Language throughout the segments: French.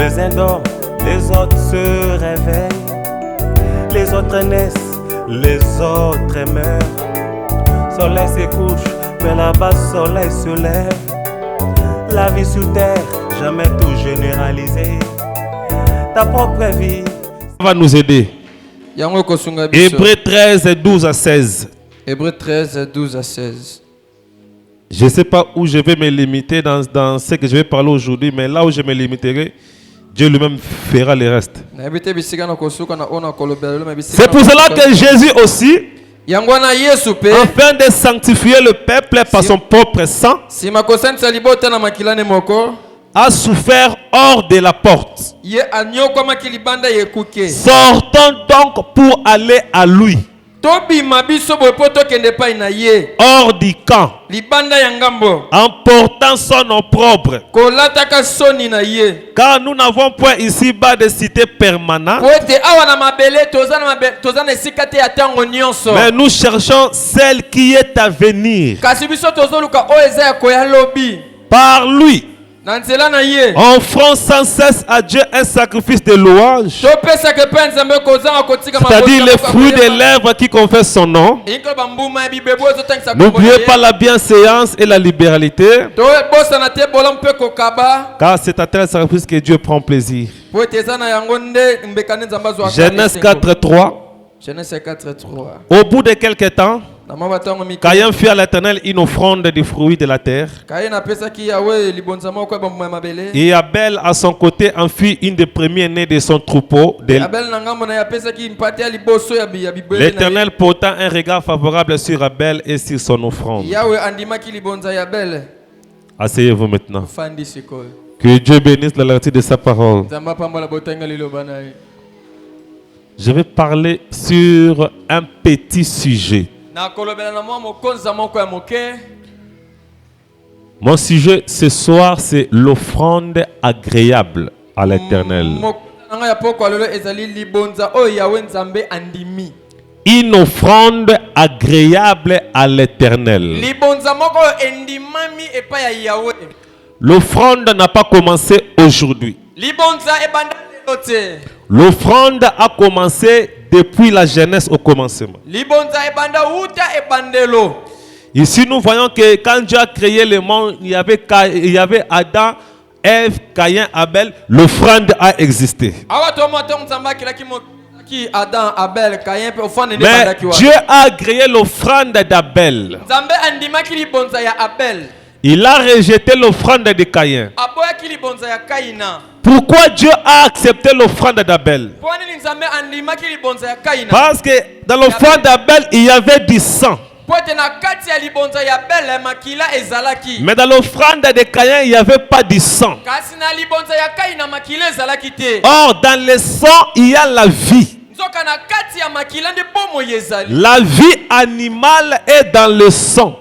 Les uns dorment, les autres se réveillent. Les autres naissent, les autres meurent. Soleil se couche, mais là-bas soleil se lève. La vie sur terre, jamais tout généralisé. Ta propre vie va nous aider. Hébreux 13, 12 à 16. Hébreux 13, 12 à 16. Je ne sais pas où je vais me limiter dans ce que je vais parler aujourd'hui, mais là où je me limiterai, Dieu lui-même fera le reste. C'est pour cela que Jésus aussi, afin de sanctifier le peuple par son propre sang, a souffert hors de la porte. Sortons donc pour aller à lui. Hors du camp, en portant son nom propre. Car nous n'avons point ici-bas de cité permanente, mais nous cherchons celle qui est à venir. Par lui, offrons sans cesse à Dieu un sacrifice de louange, c'est-à-dire les fruits des lèvres qui confessent son nom. N'oubliez pas la bienséance et la libéralité, car c'est à tel sacrifice que Dieu prend plaisir. Genèse 4.3. Au bout de quelques temps, Caïn fit à l'Éternel une offrande du fruit de la terre. Et Abel à son côté en fit une des premiers-nés de son troupeau. L'Éternel porta un regard favorable sur Abel et sur son offrande. Asseyez-vous maintenant. Que Dieu bénisse la lecture de sa parole. Je vais parler sur un petit sujet. Mon sujet ce soir, c'est l'offrande agréable à l'Éternel. Une offrande agréable à l'Éternel. L'offrande n'a pas commencé aujourd'hui. L'offrande a commencé depuis la Genèse au commencement. Ici, nous voyons que quand Dieu a créé le monde, il y avait Adam, Ève, Caïn, Abel. L'offrande a existé. Mais Dieu a créé l'offrande d'Abel. Il a rejeté l'offrande de Caïn. Pourquoi Dieu a accepté l'offrande d'Abel? Parce que dans l'offrande d'Abel, il y avait du sang. Mais dans l'offrande de Caïn, il n'y avait pas de sang. Or, dans le sang, il y a la vie. La vie animale est dans le sang.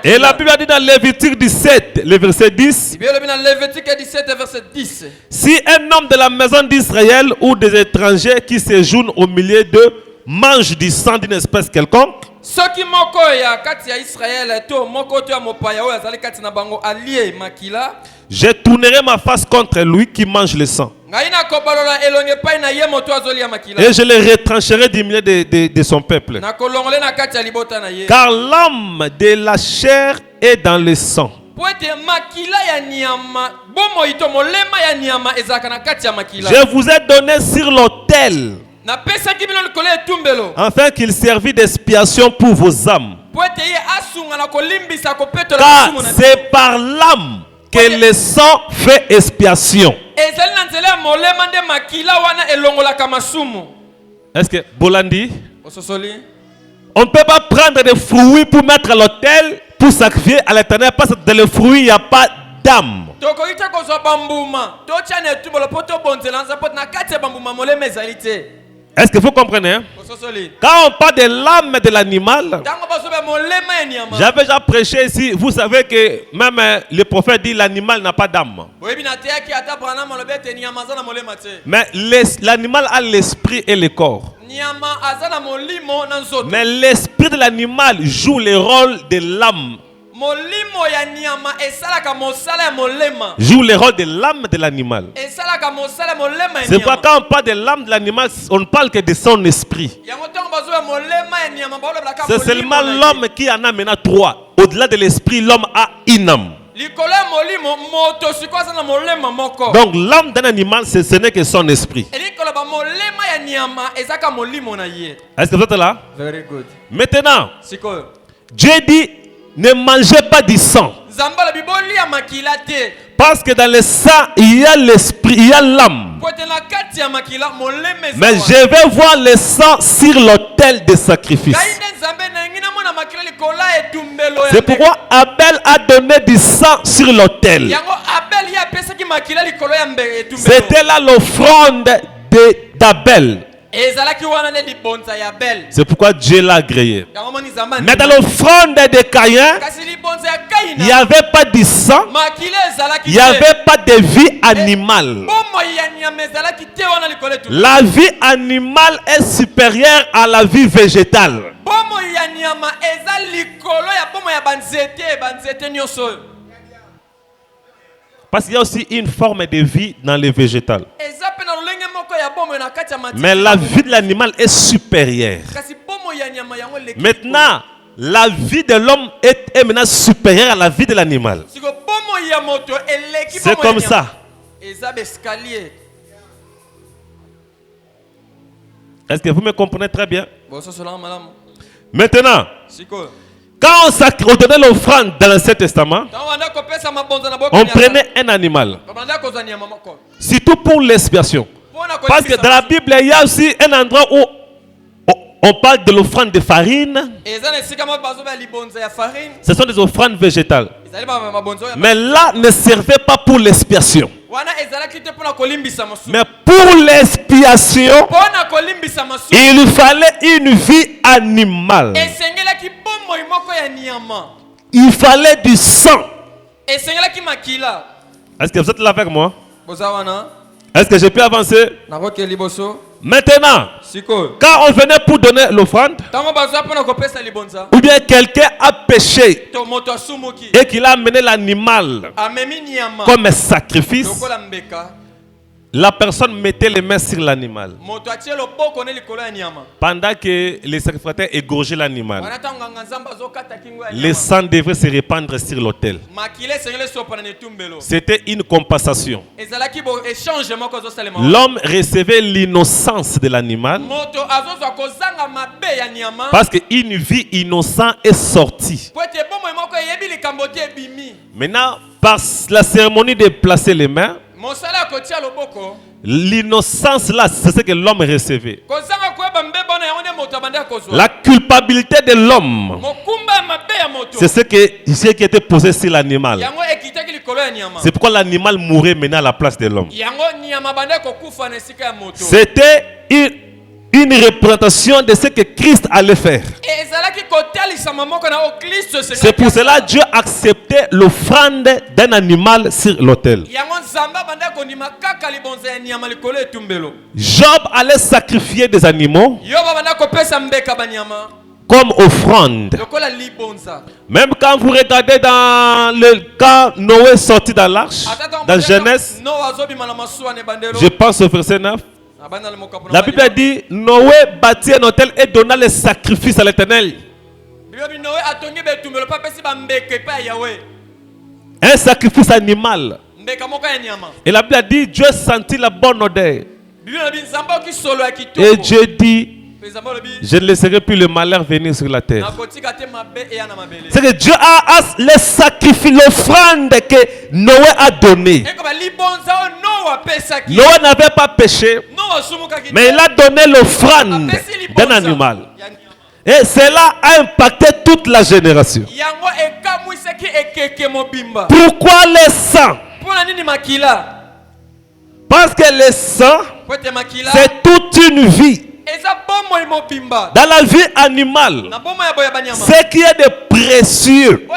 Et la Bible dit dans Lévitique 17, le verset 10, si un homme de la maison d'Israël ou des étrangers qui séjournent au milieu d'eux mange du sang d'une espèce quelconque, je tournerai ma face contre lui qui mange le sang. Et je le retrancherai du milieu de son peuple. Car l'âme de la chair est dans le sang. Je vous ai donné sur l'autel, afin qu'il servît d'expiation pour vos âmes. Car c'est par l'âme que le sang fait expiation. Est-ce que Bolandi? On ne peut pas prendre des fruits pour mettre à l'autel pour sacrifier à l'Éternel, parce que dans les fruits il n'y a pas d'âme. Est-ce que vous comprenez? Quand on parle de l'âme de l'animal, j'avais déjà prêché ici, vous savez que même le prophète dit l'animal n'a pas d'âme. Mais l'animal a l'esprit et le corps. Mais l'esprit de l'animal joue le rôle de l'âme. joue le rôle de l'âme de l'animal. C'est pourquoi quand on parle de l'âme de l'animal, on ne parle que de son esprit. C'est seulement l'homme qui en a maintenant trois. Au-delà de l'esprit, l'homme a une âme. Donc l'âme d'un animal, ce n'est que son esprit. Est-ce que vous êtes là? Very good. Maintenant, Dieu dit, ne mangez pas du sang. Parce que dans le sang, il y a l'esprit, il y a l'âme. Mais je vais voir le sang sur l'autel de sacrifice. C'est pourquoi Abel a donné du sang sur l'autel. C'était là l'offrande d'Abel. C'est pourquoi Dieu l'a agréé. Mais dans l'offrande de Caïn, il n'y avait pas de sang, il n'y avait pas de vie animale. La vie animale est supérieure à la vie végétale. Parce qu'il y a aussi une forme de vie dans les végétales. Mais la vie de l'animal est supérieure. Maintenant, la vie de l'homme est maintenant supérieure à la vie de l'animal. C'est comme ça. Est-ce que vous me comprenez très bien? Maintenant, quand on donnait l'offrande dans l'Ancien Testament, on prenait un animal. Surtout pour l'expiation. Parce que dans la Bible, il y a aussi un endroit où on parle de l'offrande de farine. Ce sont des offrandes végétales. Mais là, ne servait pas pour l'expiation. Mais pour l'expiation, il fallait une vie animale. Il fallait du sang. Est-ce que vous êtes là avec moi? Est-ce que je peux avancer? Maintenant, quand on venait pour donner l'offrande, ou bien quelqu'un a péché et qu'il a amené l'animal comme sacrifice, la personne mettait les mains sur l'animal pendant que les sacrificateurs égorgeaient l'animal. Le sang devait se répandre sur l'autel. C'était une compensation. L'homme recevait l'innocence de l'animal parce qu'une vie innocente est sortie. Maintenant, par la cérémonie de placer les mains, l'innocence là, c'est ce que l'homme recevait. La culpabilité de l'homme, c'est ce qui était posé sur l'animal. C'est pourquoi l'animal mourait maintenant à la place de l'homme. C'était une représentation de ce que Christ allait faire. C'est pour cela que Dieu acceptait l'offrande d'un animal sur l'autel. Job allait sacrifier des animaux comme offrande. Même quand vous regardez quand Noé sortit dans l'arche, dans Genèse, je pense au verset 9, la Bible a dit Noé bâtit un autel et donna le sacrifice à l'Éternel. Un sacrifice animal. Et la Bible a dit Dieu sentit la bonne odeur. Et Dieu dit je ne laisserai plus le malheur venir sur la terre. C'est que Dieu a le sacrifice, l'offrande que Noé a donnée. Noé n'avait pas péché, mais il a donné l'offrande d'un animal. Et cela a impacté toute la génération. Pourquoi le sang? Parce que le sang, c'est toute une vie. Dans la vie animale, ce qui est de précieux,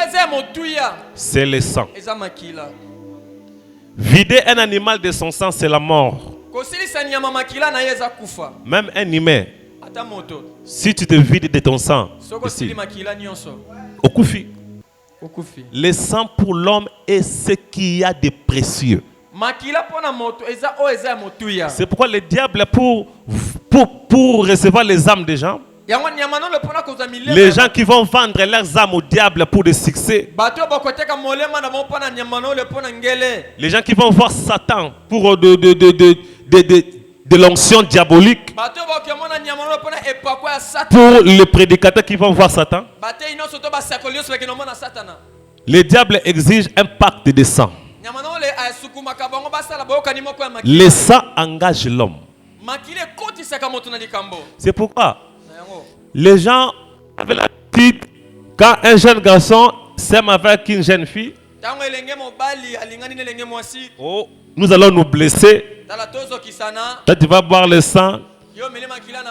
c'est le sang. Vider un animal de son sang, c'est la mort. Même un humain, si tu te vides de ton sang, ici, au Koufi. Le sang pour l'homme est ce qu'il y a de précieux. C'est pourquoi le diable, pour recevoir les âmes des gens, les gens qui vont vendre leurs âmes au diable pour le succès, les gens qui vont voir Satan pour de l'onction diabolique, pour les prédicateurs qui vont voir Satan, le diable exige un pacte de sang. Le sang engage l'homme. C'est pourquoi les gens avaient l'habitude, quand un jeune garçon s'aime avec une jeune fille, oh, nous allons nous blesser. Toi, tu vas boire le sang.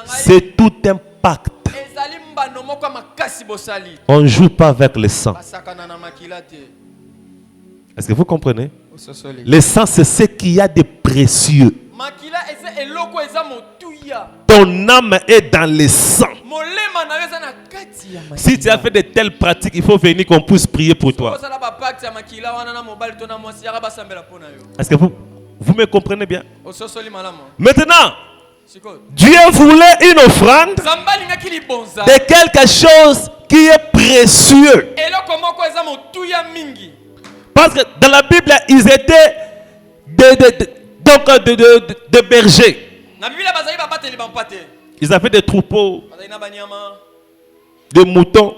C'est tout un pacte. On ne joue pas avec le sang. Est-ce que vous comprenez? Le sang, c'est ce qu'il y a de précieux. Ton âme est dans le sang. Si tu as fait de telles pratiques, il faut venir qu'on puisse prier pour toi. Est-ce que vous me comprenez bien? Maintenant, Dieu voulait une offrande de quelque chose qui est précieux. Parce que dans la Bible, ils étaient de bergers. Ils avaient des troupeaux, des moutons.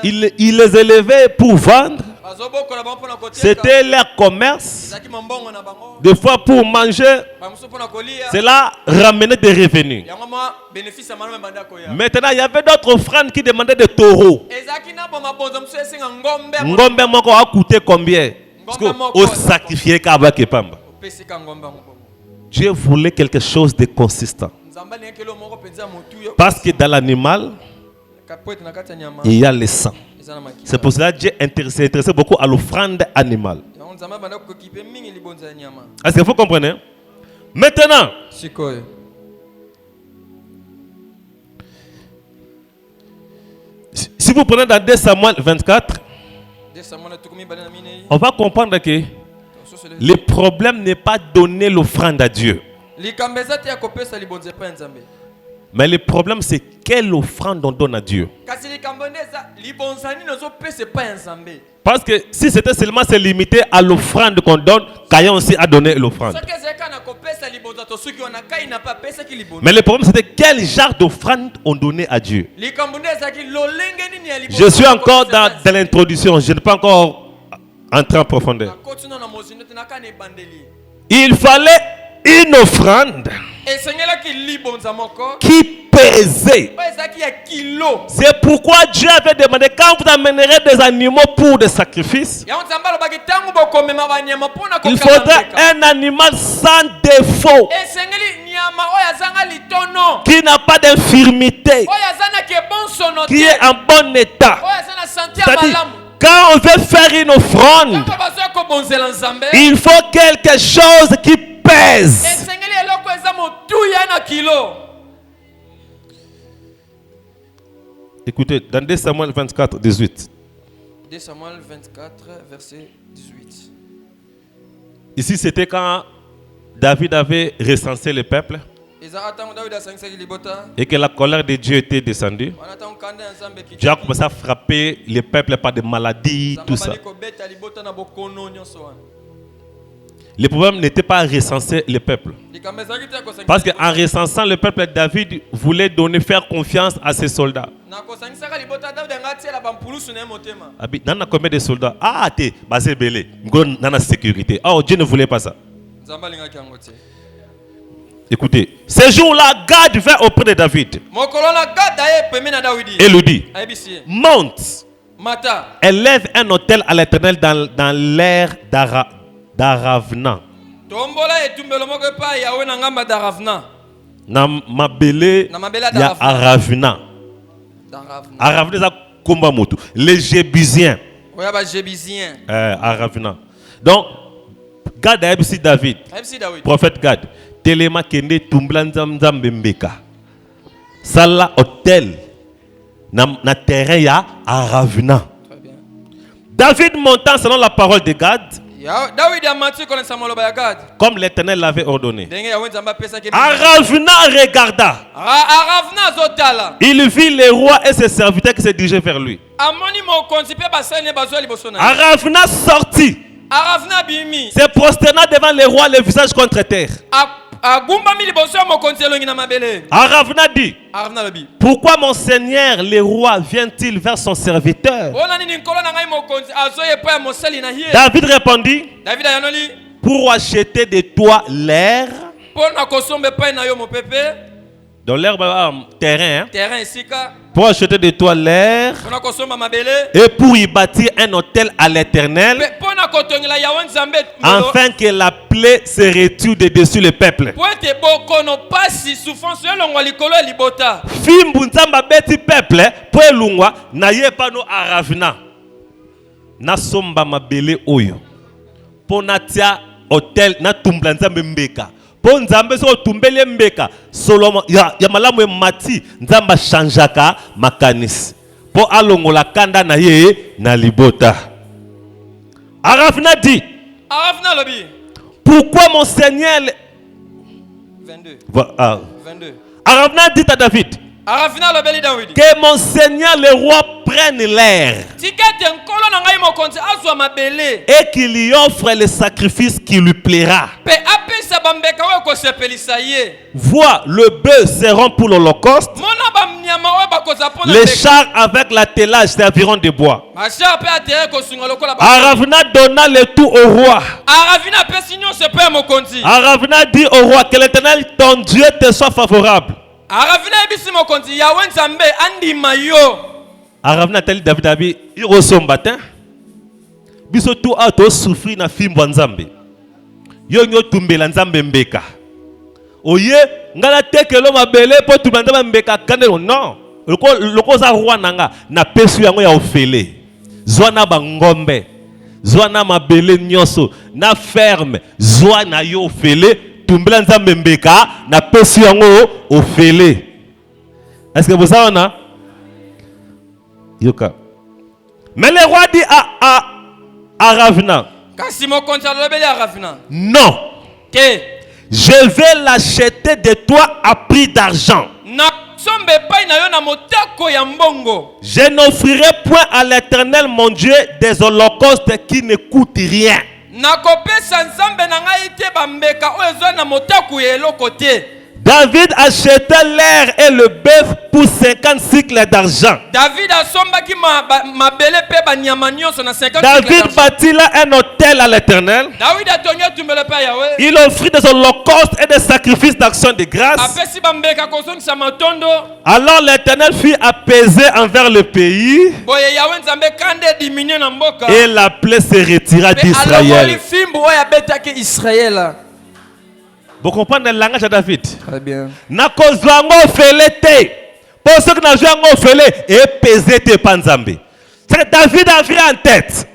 Ils les élevaient pour vendre. C'était leur commerce. Des fois pour manger. Cela ramenait des revenus. Maintenant, il y avait d'autres offrandes qui demandaient des taureaux. Ngombe moko a coûté combien? Parce qu'on sacrifiait Kabake Pamba. Dieu voulait quelque chose de consistant. Parce que dans l'animal, il y a le sang. C'est pour cela que Dieu s'est intéressé beaucoup à l'offrande animale. Est-ce que vous comprenez? Maintenant, si vous prenez dans 2 Samuel 24, on va comprendre que le problème n'est pas donner l'offrande à Dieu. Mais le problème, c'est quelle offrande on donne à Dieu. Parce que si c'était seulement se limiter à l'offrande qu'on donne, Caïn aussi a donné l'offrande. Mais le problème, c'était quel genre d'offrande on donnait à Dieu. Je suis encore dans l'introduction, je n'ai pas encore entré en profondeur. Il fallait une offrande qui pesait. C'est pourquoi Dieu avait demandé, quand vous amènerez des animaux pour des sacrifices, il faudra un animal sans défaut, qui n'a pas d'infirmité, qui est en bon état. C'est-à-dire, quand on veut faire une offrande, il faut quelque chose qui pèse. Écoutez, dans 2 Samuel 24, 18. 2 Samuel 24, verset 18. Ici, c'était quand David avait recensé le peuple et que la colère de Dieu était descendue. Dieu a commencé à frapper le peuple par des maladies, tout ça. Le problème n'était pas à recenser le peuple. Parce qu'en recensant le peuple, David voulait faire confiance à ses soldats. Dans combien de soldats? Ah, t'es basé belé. Dans la sécurité. Oh, Dieu ne voulait pas ça. Écoutez, ce jour-là, Gad vint auprès de David et lui dit, monte, élève un autel à l'Éternel dans l'air d'Aravna. Na mabele ya Aravna. Aravna za komba moto. Les Jébusiens. Aravna. Donc, Gad a ébisi David. Prophète Gad. Telema kende tumbla nzambe mbeka. Sala hôtel na terrain ya Aravna. David montant selon la parole de Gad, comme l'Éternel l'avait ordonné. Aravna regarda. Il vit les rois et ses serviteurs qui se dirigeaient vers lui. Aravna sortit. Se prosterna devant les rois, le visage contre terre. Aravna dit: pourquoi mon Seigneur le roi vient-il vers son serviteur? David répondit: pour acheter de toi l'air. Dans l'air, terrain. Pour acheter de toi l'air et pour y bâtir un hôtel à l'Éternel, afin que la plaie se retire de dessus le peuple. Fimbu nzamba beti peuple po elungwa na ye pano Aravna na somba mabele oyo po natia hôtel na tumbla nzambe mbeka po nzambe so tumbele mbeka Solomon ya malamu mati nzamba chanjaka makanisi po alongola kanda na ye na libota. Aravna dit: pourquoi mon Seigneur 22. Aravna dit à David que mon Seigneur le roi prenne l'air et qu'il lui offre le sacrifice qui lui plaira. Vois, le bœuf seront pour l'holocauste, les chars avec l'attelage serviront de bois. Aravna donna le tout au roi. Aravna dit au roi que l'Éternel ton Dieu te soit favorable. Aravna teli David il ressemble matin. Biso tout a to souffrir na fimbo nzambe. Yo nyo tumbela nzambe mbeka. Oye ngala tekelo mabele po tumbela mbeka kanelo non. Loko za roi nanga na pesu yango ya ofele. Zwana bangombe. Zwana mabele nyoso na ferme. Zwana yo ofele. Tumbela nzambe mbeka na pesu yango ofele. Est-ce que vous savez ça? Yoka. Mais le roi dit à Aravna: non, je vais l'acheter de toi à prix d'argent. Je n'offrirai point à l'Éternel mon Dieu des holocaustes qui ne coûtent rien. David acheta l'air et le bœuf pour 50 cycles d'argent. David bâtit là un hôtel à l'Éternel. Il offrit des holocaustes et des sacrifices d'action de grâce. Alors l'Éternel fut apaisé envers le pays et la plaie se retira d'Israël. Vous comprenez le langage de David? Très bien. Nakozwango felete. Pour ceux qui n'ont jamais fait et pesé tes panzambé. David avait en tête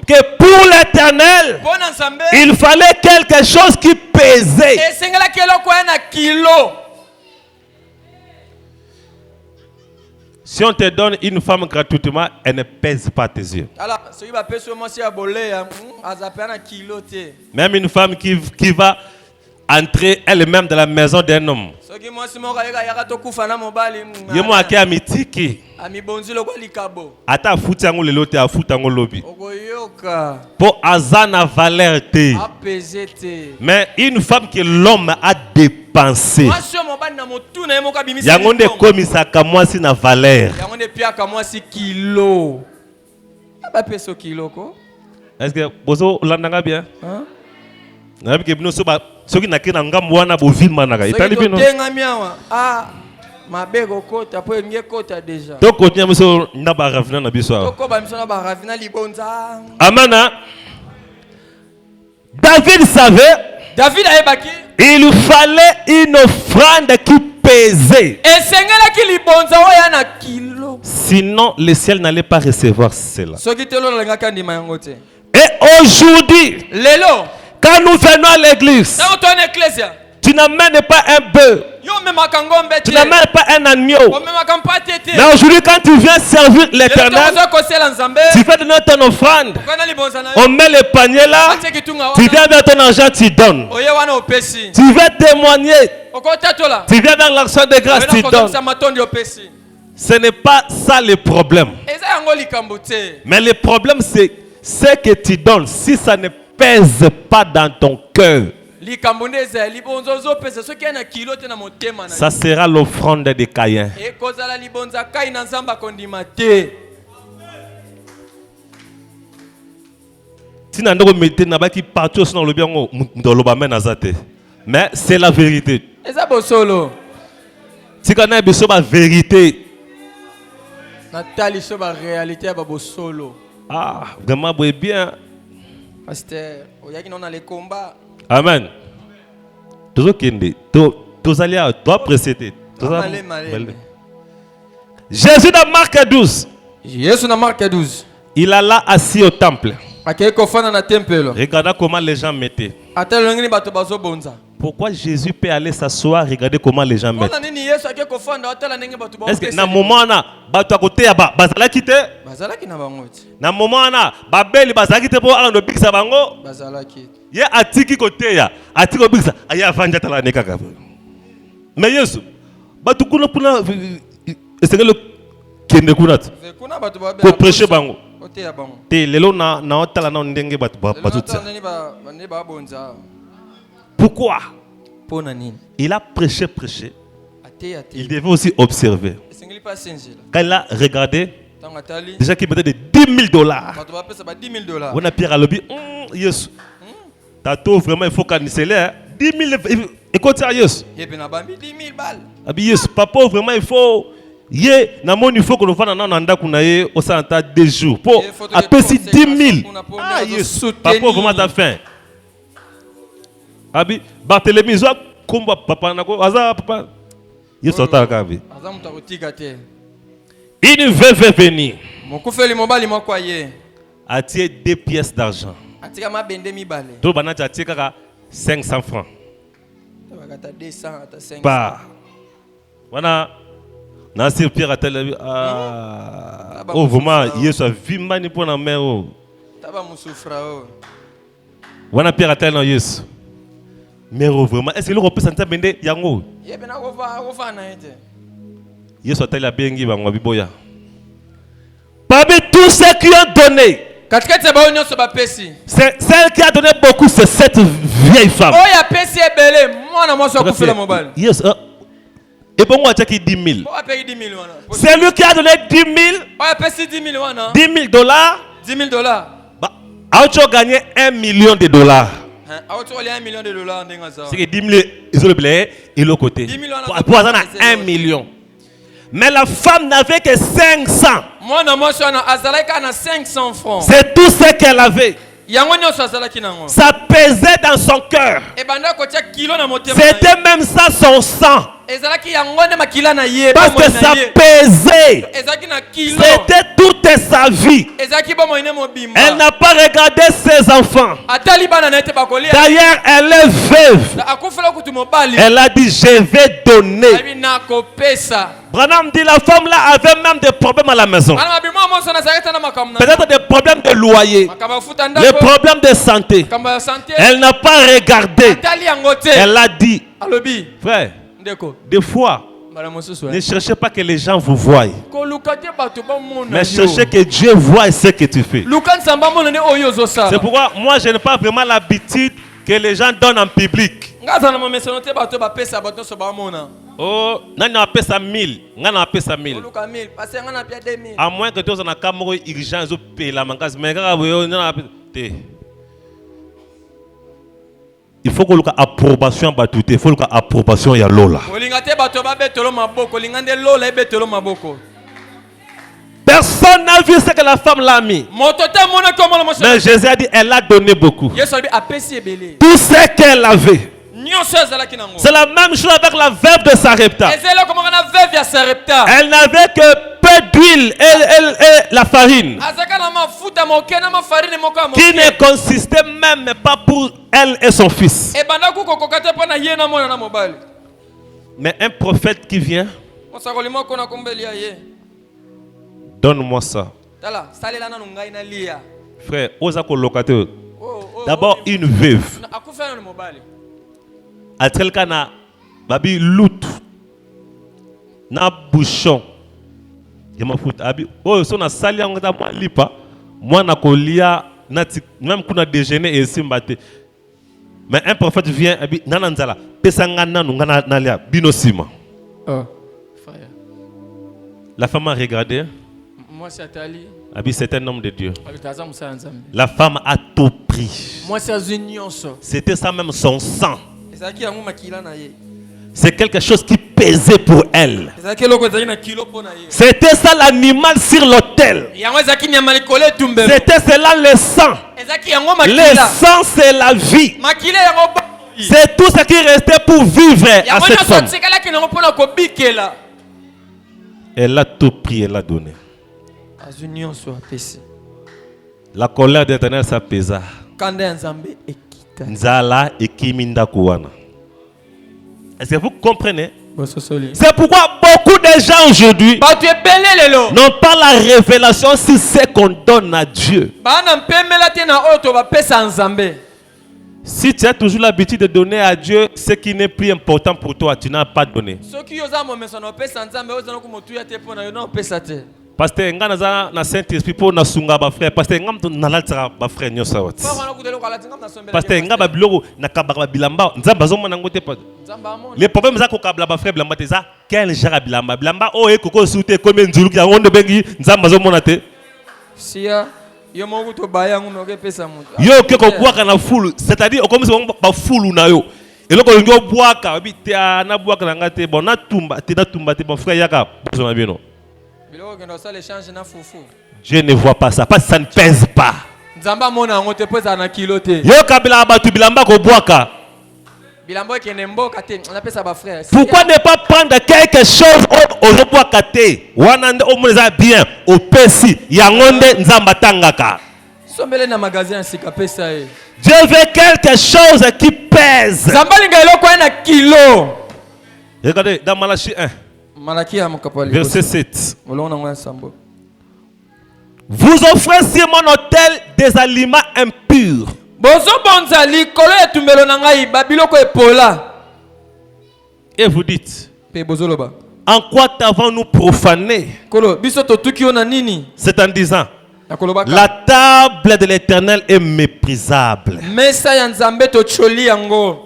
que pour l'Éternel, il fallait quelque chose qui pesait. Si on te donne une femme gratuitement, elle ne pèse pas tes yeux. Même une femme qui va entrer elle-même dans la maison d'un homme. Yemo ake amitiki. Ata futi yango lelo te afuta yango lobi. Po azana valeur te. Mais une femme que l'homme a dépensé. Yango nde komisaka mwasi na valeur. Est-ce que bozo landanga bien? Nabi ke bino soba soki nakena ngambo wana bovima naka itali bino. Mabego kota po nge kota déjà. To konya miso na ba ravina na biso. To ko ba miso na ba ravina libonza. Amana. David savait. David ayebaki. Il fallait une offrande qui pesait. Esengela ki libonza oya na kilo. Sinon le ciel n'allait pas recevoir cela. Soki telo lenga kandima yango te. Et aujourd'hui, lelo quand nous venons à l'église, tu n'amènes pas un bœuf. Tu n'amènes pas un agneau. Mais aujourd'hui, quand tu viens servir l'Éternel, tu fais donner ton offrande. On met le panier là. Tu viens vers ton argent, tu donnes. Tu veux témoigner. Tu viens vers l'action de grâce, tu donnes. Ce n'est pas ça le problème. Mais le problème, c'est ce que tu donnes. Si ça ne pèse pas dans ton cœur, ça sera l'offrande de Caïn. Mais c'est la vérité. Si on a une vérité, ah, vraiment bien. Amen. Jésus dans Marc 12. Il alla assis au temple. Regardez comment les gens mettaient. Pourquoi Jésus peut aller s'asseoir, regarder comment les gens mettent? Est-ce que dans le moment où tu as côté bazala kite? Dans le moment où babeli bazala kite pour aller au biksa bango? Ye atiki côté ya, atiki biksa, aya vanja tala nekaka. Mais Yesu, batu kuna puna, est-ce que le kende kuna tu? Pour prêcher bango. Te lelo na otala na ndenge batu batu. Pourquoi? Il a prêché. Il devait aussi observer. Quand il a regardé, déjà qu'il mettait de $10,000. On a Pierre à l'objet. Yes. Tato, vraiment, il faut canceller. 10 000. Écoute ça, yes. Yes, papa, vraiment, il faut. Il faut que nous fassions un anda kunaye au centre des jours. Pour apaiser 10 000. Ah, yes. Papa, vraiment, t'as faim. Abi Barthélemy zo komba papa nako aza papa yeso takabi une veuve est venue a tiré 2 pièces d'argent to banati a tiré kaka 500 francs pas wana na sir Pierre atel oh vraiment yeso vimani pona mero taba musufra oh wana Pierre atel na yeso. Mais vraiment, est-ce que l'on peut sentir bende yango? Yesu atali a bengi bango biboya. Parmi tous ceux qui ont donné, c'est celle qui a donné beaucoup, c'est cette vieille femme. Yes. Et bon, on a dit 10 000. C'est lui qui a donné 10 000. $10,000. Bah, a gagné $1 million. C'est que 10 000, ils ont le blé et l'autre côté. Pour avoir 1 million. Mais la femme n'avait que 500. C'est tout ce qu'elle avait. Ça pesait dans son cœur. C'était même ça son sang. Parce que ça pesait. C'était toute sa vie. Elle n'a pas regardé ses enfants. D'ailleurs, elle est veuve. Elle a dit, je vais donner. Branham dit, la femme là avait même des problèmes à la maison. Peut-être des problèmes de loyer. Des problèmes de santé. Elle n'a pas regardé. Elle a dit, frère, des fois, ne cherchez pas que les gens vous voient, mais cherchez que Dieu voie ce que tu fais. C'est pourquoi moi je n'ai pas vraiment l'habitude que les gens donnent en public. Oh, on a payé ça 1000. On a payé ça 1000. À moins que tu aies un caméra urgent, tu payes la mangas. Mais il faut que l'on ait approbation. Il faut que approbation ya lola. Personne n'a vu ce que la femme l'a mis. Mais Jésus a dit, elle a donné beaucoup. Tout ce qu'elle avait. C'est la même chose avec la veuve de Sarepta. Elle n'avait que peu d'huile et la farine. Qui ne consistait même pas pour elle et son fils. Mais un prophète qui vient, donne-moi ça. Frère, osako locateur. D'abord une veuve. Atelka na babi lout. Na bouchon. Je m'en fous. Oh, so na sali ngata moi lipa. Moi na kolia même qu'on a déjeuné et simbate. Mais un prophète vient abi nananzala. Pesanga nanu ngana nalia binosima. Oh, frère. La femme a regardé. Moi c'est Atali. Abi c'est un homme de Dieu. La femme a tout pris. Moi c'est c'était ça même son sang. C'est quelque chose qui pesait pour elle. C'était ça l'animal sur l'autel. C'était cela le sang. Le sang c'est la vie. C'est tout ce qui restait pour vivre à cette femme. Elle a tout pris, elle a donné. La colère d'Éternel s'apaisa. Nzala et Kiminda Kouana. Est-ce que vous comprenez? C'est pourquoi beaucoup de gens aujourd'hui n'ont pas la révélation sur ce qu'on donne à Dieu. Si tu as toujours l'habitude de donner à Dieu ce qui n'est plus important pour toi, tu n'as pas donné. Parce que na Saint-Esprit pour na sunga ba frère parce que ngam na latira ba frère nyo sawat. Parce que ngaba biloko na kabaka bilamba nzamba zo mona ngote pas. Les problèmes za ko kabla ba frère bilamba te za quel genre bilamba o e koko soute comme nzulu ya ngondo bengi nzamba zo mona te. Sia yo moko to baya ngume ke pesa mutu. Yo ke ko bwaka na full, c'est-à-dire comme si ba full na yo. Eloko ngo bwaka bi te na bwaka na ngate bon na tumba te bon frère yaka besoin bien non. Dieu ne voit pas ça parce que ça ne pèse pas. Pourquoi ne pas prendre quelque chose au bien au Pessi Dieu veut quelque chose qui pèse. Regardez dans Malachie 1. Verset 7. Vous offrez sur mon autel des aliments impurs. Et vous dites, en quoi t'avons-nous profané? C'est en disant, la table de l'Éternel est méprisable.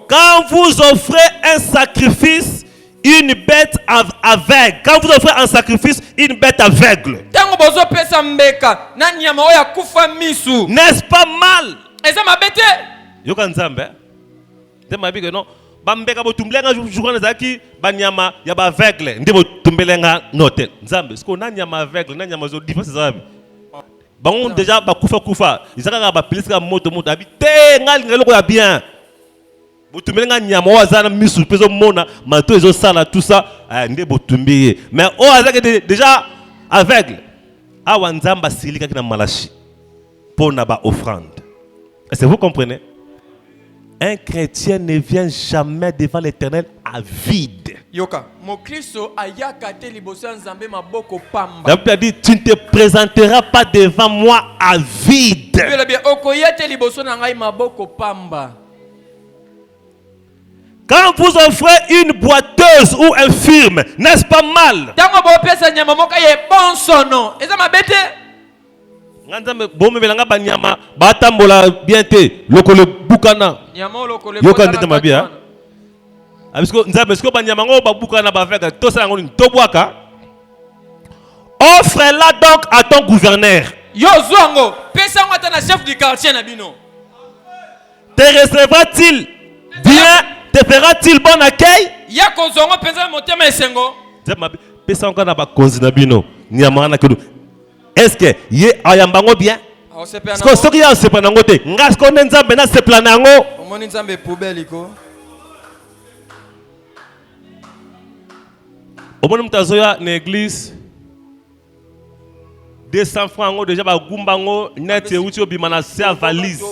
Quand vous offrez un sacrifice, une bête aveugle. Quand vous offrez un sacrifice, une bête aveugle. N'est-ce pas mal? Yoka nzambe. Te mabike non. Bambeka botumblenga jukana zaki banyama ya ba aveugle. Ndebo tumbelenga note. Nzambe, siko na nyama aveugle, na nyama zo différence zabi. Bango déjà ba kufa. Izaka ba pilisa moto habité ngali ngeloko ya bien. Botumbelenga nyama wazana misu peso mona mato ezo sala tout ça ndé botumbiye. Mais o azaka déjà aveugle. Awa nzamba silika kina Malachi. Pour na ba offrande. Est-ce que vous comprenez? Un chrétien ne vient jamais devant l'Éternel à vide. Yoka, mon Christo ayaka te liboso nzambe maboko pamba. La Bible dit tu ne te présenteras pas devant moi à vide. Okoyete liboso na ngai maboko pamba. Quand vous offrez une boiteuse ou un firme, n'est-ce pas mal? Tango bo pesa nyama moka ye bon sono. Eza mabete. Nganzambe bomme belanga banyama batambola bien te lokolo bukana. Nyama lokolo bukana. Yoka ndete mabia. Abisko nzambe sko banyama ngo babukana ba veka to sala ngoni to bwaka. Offre-la donc à ton gouverneur. Yo zongo, pesa ngata na chef du quartier na bino. Te recevra-t-il bien? Te fera-t-il bon accueil? Ya kozongo penza motema esengo. Nzambe pesa ngana ba konzi na bino. Nyama na kedu. Est-ce que ye ayambango bien? Est-ce que ce qui a se planango te? Ngas ko nzambe na se planango. Omoni nzambe poubelle iko. Omoni mtazoya na église 200 francs déjà ba gumbango net uti obima na sa valise.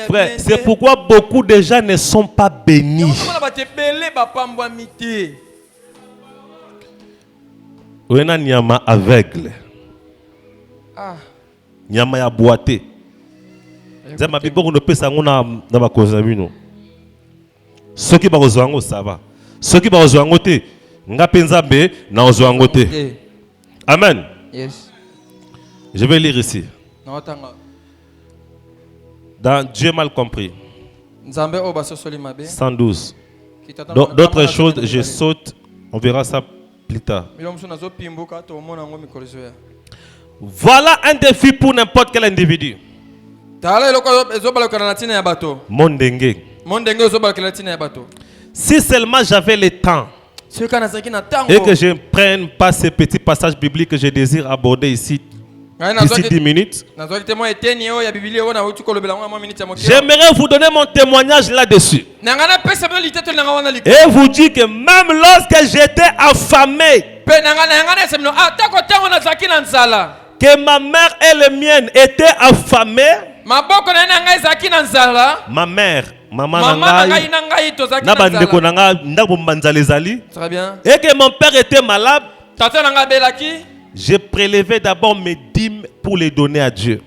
Frère, c'est pourquoi beaucoup de gens ne sont pas bénis. On a nyama aveugle. Nyama ya boité. Zama bibo ko pesa ngona na ba kozamino. Soki ba kozwango ça va. Soki ba kozwango te, nga penzambe na kozwango te. Amen. Yes. Je vais lire ici. Dans Dieu mal compris. 112. D'autres choses, je saute. On verra ça plus tard. Voilà un défi pour n'importe quel individu. Mondenge. Si seulement j'avais le temps et que je ne prenne pas ces petits passages bibliques que je désire aborder ici d'ici 10 minutes, j'aimerais vous donner mon témoignage là-dessus. Et vous dire que même lorsque j'étais affamé, que ma mère et les miennes étaient affamées, ma mère, maman très bien. Et que mon père était malade, j'ai prélevé d'abord mes dîmes pour les donner à Dieu.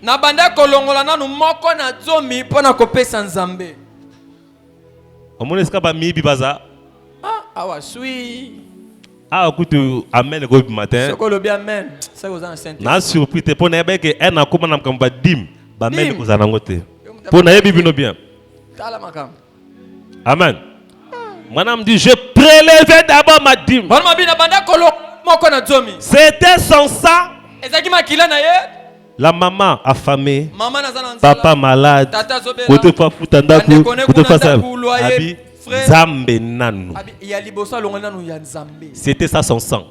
Ah, écoute, amen, go matin. Na surpris te pour n'aller que un a comment on va dim, ba men ko zanangote. Pour n'aller bibino bien. Amen. Madame dit je prélevais d'abord ma dîme. C'était son sang. La maman affamée, papa malade, côté fois futanda côté fois ça. Abi Zambe nanu. C'était ça son sang.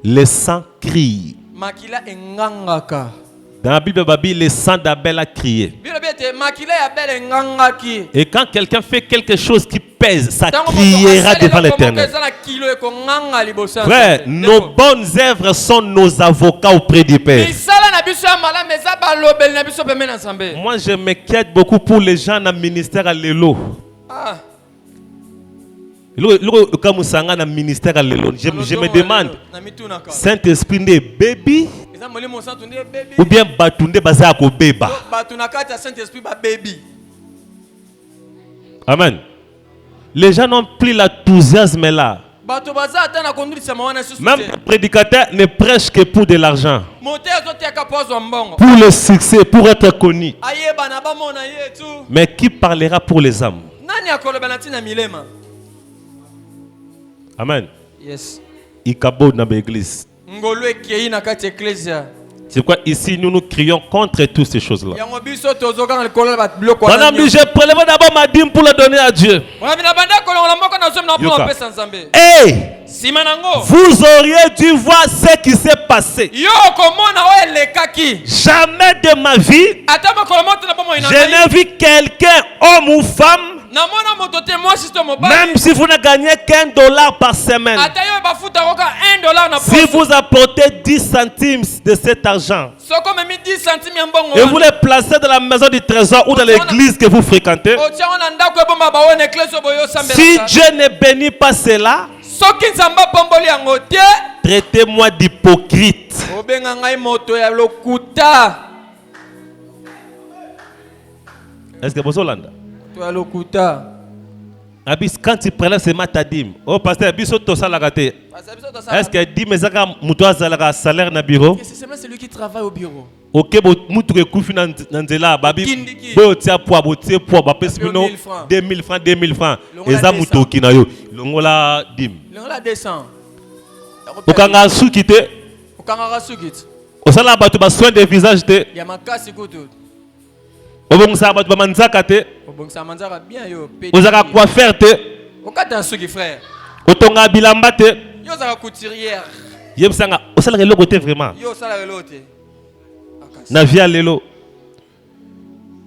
Le sang crie. Dans la Bible, le sang d'Abel a crié. Et quand quelqu'un fait quelque chose qui pèse, ça criera devant l'Éternel. Frère, nos bonnes œuvres sont nos avocats auprès du Père. Moi, je m'inquiète beaucoup pour les gens dans le ministère à l'élo. Je me demande, Saint-Esprit n'est baby ou bien batunde bazako beba. Amen. Les gens n'ont plus l'enthousiasme là. Même le prédicateur ne prêche que pour de l'argent, pour le succès, pour être connu. Mais qui parlera pour les âmes? Amen. Yes. Ikabo dans l'église. C'est quoi ici nous nous crions contre toutes ces choses-là. Madame dit, je prélève d'abord ma dîme pour la donner à Dieu. Hey, vous auriez dû voir ce qui s'est passé. Jamais de ma vie, je n'ai vu quelqu'un, homme ou femme, même si vous ne gagnez qu'$1 par semaine, si vous apportez 10 centimes de cet argent et vous les placez dans la maison du trésor ou dans l'église que vous fréquentez, si Dieu ne bénit pas cela, traitez-moi d'hypocrite. Est-ce que vous avez Abis, quand tu prélèves ce matin, oh pasteur, Abis, est-ce que dîme ezaka muto azalaka salaire na bureau? C'est celui qui travaille au bureau. Ok, mutu ke kufi na nzela babi bo tia poa bo tie poa ba pesi bino 2000 francs eza muto kina yo longola dim longola 200 okanga suki te okanga suki osala bato ba soin de visage te ya makasi kutu obongisa bato ba manzaka te obongisa manzaka bien yo petit ozaka coiffeur te okata suki frère otonga bilamba te yo zaka couturière yebsanga osala le côté vraiment yo osala le te na via lelo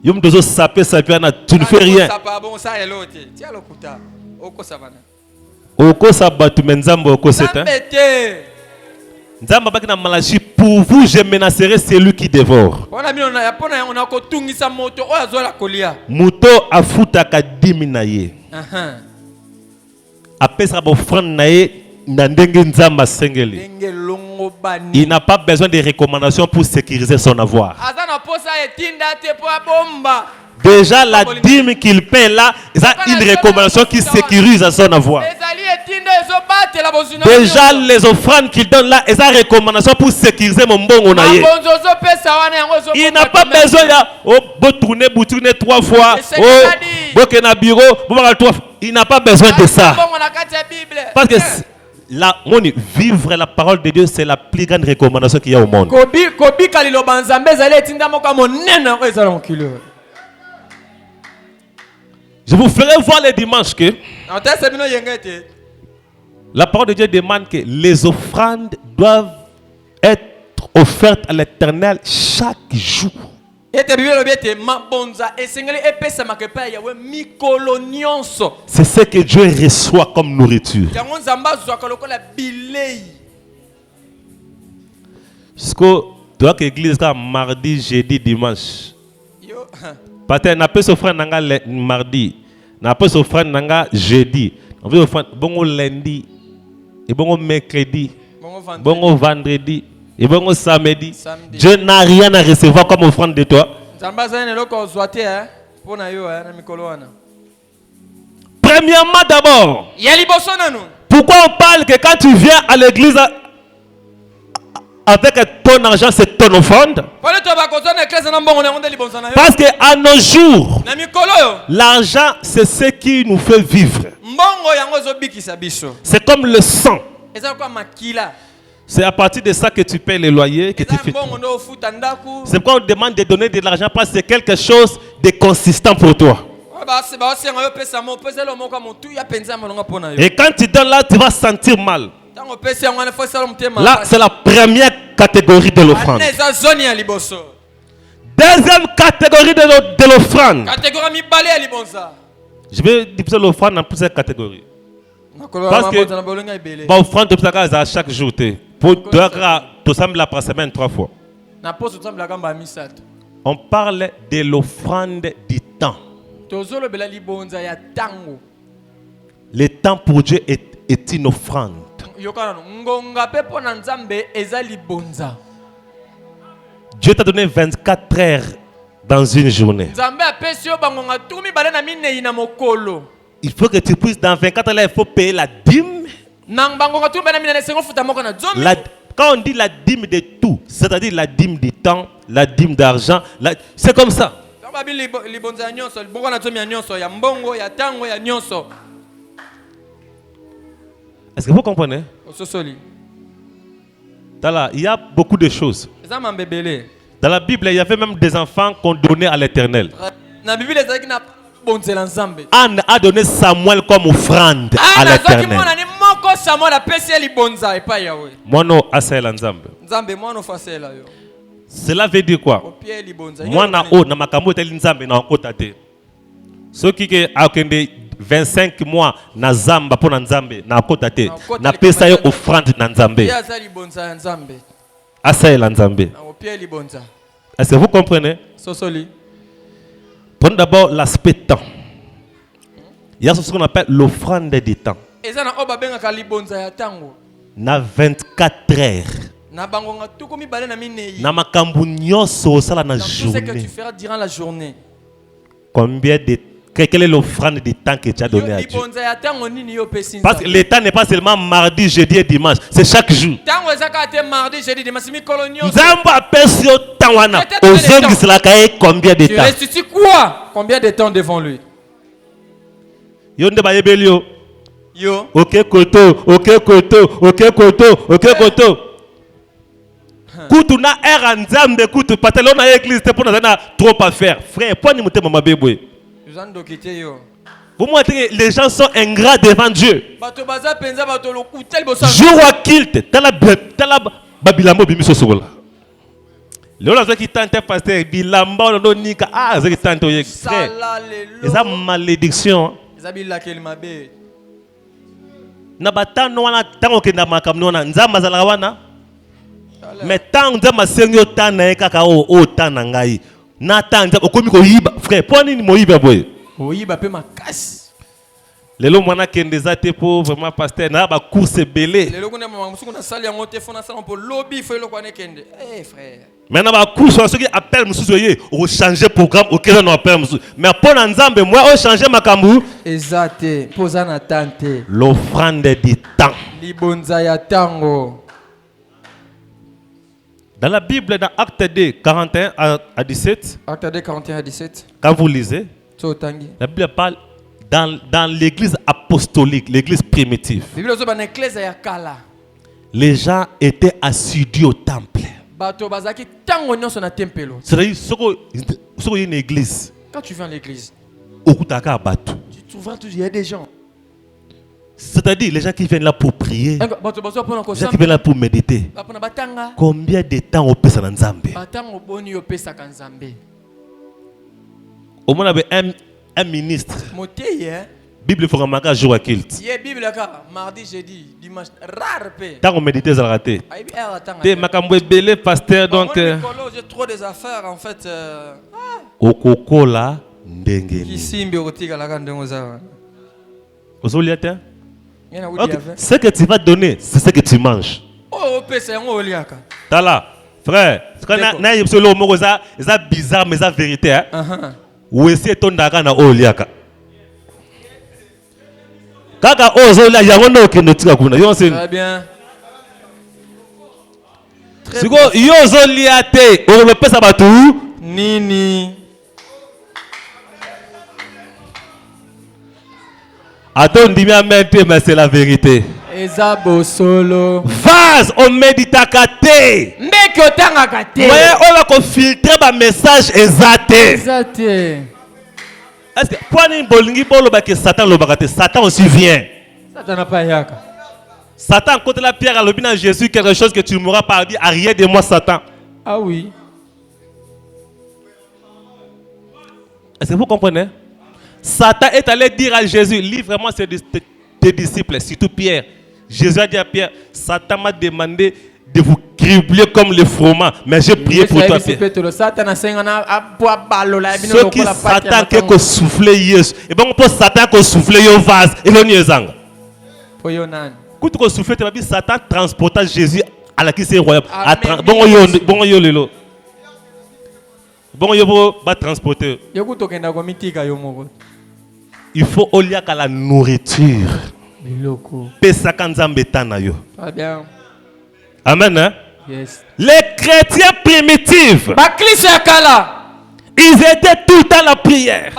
yom dozo sapé na tu ne fais rien oko sabatu menzambo oko seta nzamba baki na malachi pour vous, je menacerai celui qui dévore. Muto afutaka dimi na ye. Apesa ba offrande na ye na ndenge nzamba sengeli. Il n'a pas besoin de recommandations pour sécuriser son avoir. Déjà, la dîme qu'il paie là, c'est une recommandation qui sécurise son avoir. Déjà, les offrandes qu'il donne là, c'est une recommandation pour sécuriser mon bon onaye. Il n'a pas besoin de tourner, tourner 3 fois. Il n'a pas besoin de ça. Parce que vivre la parole de Dieu, c'est la plus grande recommandation qu'il y a au monde. Je vous ferai voir les dimanches que la parole de Dieu demande que les offrandes doivent être offertes à l'Éternel chaque jour. C'est ce que Dieu reçoit comme nourriture. Jusqu'au doit que l'église mardi, jeudi, dimanche. Pater n'a pas s'offrir nanga mardi, n'a pas s'offrir nanga jeudi, on veut offrir bon lundi, et bon mercredi, bon vendredi, et bon samedi. Dieu n'a rien à recevoir comme offrande de toi. Premièrement d'abord, pourquoi on parle que quand tu viens à l'église avec ton argent, c'est ton offrande? Parce qu'à nos jours, l'argent, c'est ce qui nous fait vivre. C'est comme le sang. C'est à partir de ça que tu payes les loyers, que tu fais. C'est pourquoi on demande de donner de l'argent parce que c'est quelque chose de consistant pour toi. Et quand tu donnes là, tu vas sentir mal. Là, c'est la première catégorie de l'offrande. Deuxième catégorie de l'offrande. Je vais diviser l'offrande en plusieurs catégories. Parce que l'offrande de à chaque jour. Pour tout ça, la semaine 3 fois. On parle de l'offrande du temps. Le temps pour Dieu est une offrande. Dieu t'a donné 24 heures dans une journée. Il faut que tu puisses dans 24 heures, il faut payer la dîme. Quand on dit la dîme de tout, c'est-à-dire la dîme du temps, la dîme d'argent, c'est comme ça. Est-ce que vous comprenez? Il y a beaucoup de choses. Dans la Bible, il y avait même des enfants qu'on donnait à l'Éternel. Anne a donné Samuel comme offrande à l'Éternel. Cela veut dire quoi? Moi, na makambo teli nzambe na okotate. Ce qui est à 25 mois na zamba pour nzambe na okotate. Na pesa yo offrande na nzambe. Asaela nzambe. Est-ce que vous comprenez? Prenons d'abord l'aspect temps. Il y a ce qu'on appelle l'offrande du temps. Na 24 heures. Na makambu nyoso sala na journée. Tout ce que tu feras durant la journée. Combien de quelle est l'offrande du temps que tu as donné à Dieu? Parce que le temps n'est pas seulement mardi, jeudi et dimanche, c'est chaque jour. Combien de temps? Tu restitues quoi? Combien de temps devant lui? Yo. Ok koto. Koutou na era nzambe koutou patelo na église te pour na trop à faire. Frère, pas ni monter mama bébé. Vous montrez les gens sont ingrats devant Dieu. Jour à kilt, tala babilambo bimiso sokola. Lola zaki tante pasteur bilamba no nika zaki tante oye frère. Eza malédiction. Na batano wana tango kenda makamno na nzamba zala wana. Mais tant que ma seigneur tana kaka o tana ngai. Na tant okomi ko yiba frère. Poni ni mo yiba boy. Oyiba pe makasi. Lelo mwana kendeza te pour vraiment pasteur na ba course belé. Lelo kuna mama musuku na sali yango te fona sala pour lobby faut eloko kende. Eh frère. Maintenant ba course ceux qui appellent mususu yé o changer programme auquel on appelle mususu. Mais pour nzambe moi o changer makambu. Exacte. Posa na tante. L'offrande du temps. Libonza ya tango. Dans la Bible, dans Acte 2, 41 à 17, Acte 2, 41 à 17. quand vous lisez, la Bible parle dans l'église apostolique, l'église primitive. Les gens étaient assidus au temple. C'est-à-dire, si vous une église, quand tu viens à l'église, tu vois il y a des gens. C'est-à-dire les gens qui viennent là pour prier, les gens qui viennent là pour méditer. Combien de temps on peut s'en Nzambe? Au moins, un ministre. Bible faut remarquer un jour à kilt. Mardi, jeudi, dimanche, rare. Tant on médite, ça raté. T'es makambo belé pasteur donc. J'ai trop des affaires en fait. Okoko là, ndenge. Kisimbi otika la kandongo za. Ozoliata? Okay. Ce que tu vas donner, c'est ce que tu manges. Oh, c'est un oliaka. Tala, frère, c'est bizarre, mais c'est vérité. Où est-ce ton daga na oliaka? Kaka ozolia yango ke notika kuna. Très bien. Siko yo zoliate, on me pesa batu nini. Attends, dis-moi maintenant, mais c'est la vérité. Ezabo solo. Vase, on médite à kate. Mbeki otanga kate. Ouais, on va filtrer ma message exact. Exact. Est-ce que pour une bolingi bolo que Satan le bagate, Satan aussi vient. Satan n'a pas yaka. Satan côté la pierre à l'obéissance Jésus quelque chose que tu m'auras pas dit, arrière de moi Satan. Ah oui. Est-ce que vous comprenez? Satan est allé dire à Jésus, livre-moi tes disciples, surtout Pierre. Jésus a dit à Pierre, Satan m'a demandé de vous cribler comme le froment, mais j'ai prié pour toi, Pierre. Ce qui Satan qui soufflé Yesu, et bien on peut Satan qui soufflé au vase, et l'on y est zang. Quand tu soufflé, tu vas dire Satan transporta Jésus à la qui c'est royaume. Bon yo lelo. Bon yo va transporter. Il faut olia à la nourriture. Pesaka nzambe tana yo. Amen. Hein? Yes. Les chrétiens primitifs, ils étaient tout le temps à la prière.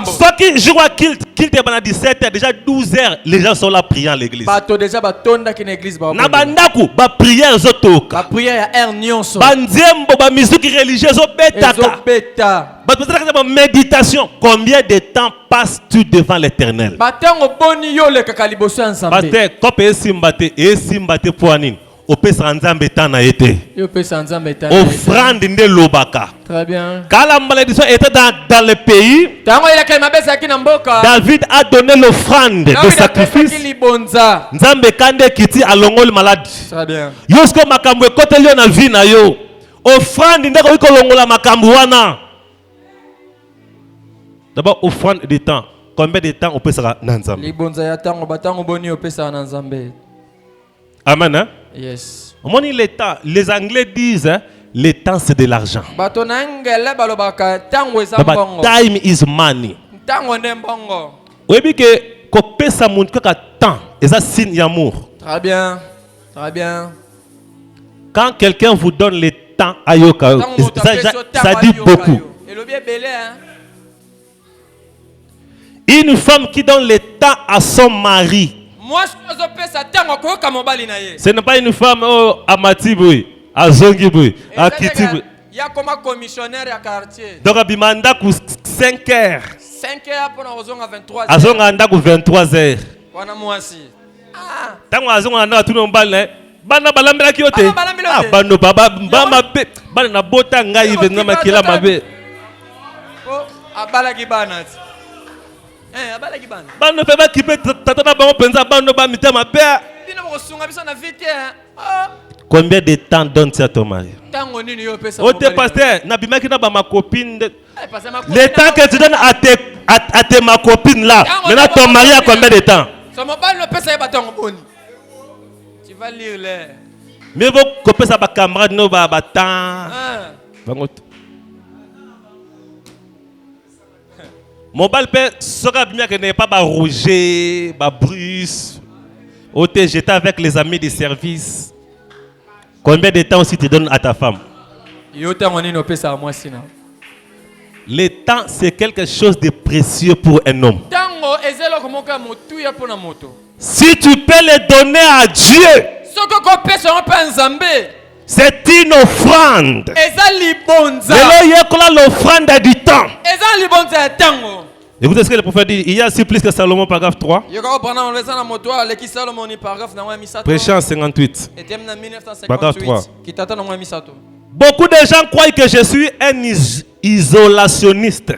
Ceux qui jouent à kilt pendant 17h, déjà 12h, les gens sont là priant à l'église. Na bandaku, ba prière zotoka. Ba prière ya nyonso. Banzembo ba musique religieuse obetaka. Ba méditation. Combien de temps passes-tu devant l'Éternel? Batango boni yo le kakaliboso ensemble. Pasteur, kope esimbate poanine. Offrande de l'obaka. Très bien. Quand la malédiction était dans le pays, David a donné l'offrande de sacrifice. Nzambe kande kiti alongol malade. Très bien. Yosko makambo kote lio na vie na yo. Offrande ndeko iko longola makambo wana. D'abord offrande de temps. Combien de temps on peut ça na Nzambe? Libonza ya tango batango boni yo pesa na Nzambe. Amen. Hein? Yes. Le temps, les Anglais disent hein, le temps c'est de l'argent. Time is money. Oui, mais que quand ça monte que temps, et ça signe d'amour. Très bien, très bien. Quand quelqu'un vous donne le temps à yoka, ça dit beaucoup. Une femme qui donne le temps à son mari. Ce n'est pas une femme à Matiboui, à Zongiboui, à Kitiboui. Il y a comme commissionnaire à quartier. Donc, à 5 heures. 5 heures pour nous à 23 heures. À Zonga 23 heures. Ah. Tant que Zonga tout le monde bana balambela kiote. Ah, bano baba bama be. Bana na bota ngai venga makila mabe. Oh, abala kibana. Bano peba kipe tata na bango penza bano ba mitema pe. Bino ko sunga biso na vite hein. Combien de temps donnes-tu à ton mari? Oh, t'es pasteur, n'abimaki na ba ma copine. Le temps que tu donnes à tes ma copine là, maintenant ton mari a combien de temps? Tu vas lire les. Mais vos copains, ça va camarade, nous va battre. Mon bal père sera bien que n'est pas Roger, Bruce. Ou t'es jeté avec les amis de service. Combien de temps aussi tu donnes à ta femme? Le temps, c'est quelque chose de précieux pour un homme. Si tu peux le donner à Dieu, c'est une offrande. L'offrande du temps. Écoutez ce que le prophète dit. Il y a aussi plus que Salomon, paragraphe 3. Prêchant 58. Paragraphe 3. Beaucoup de gens croient que je suis un isolationniste.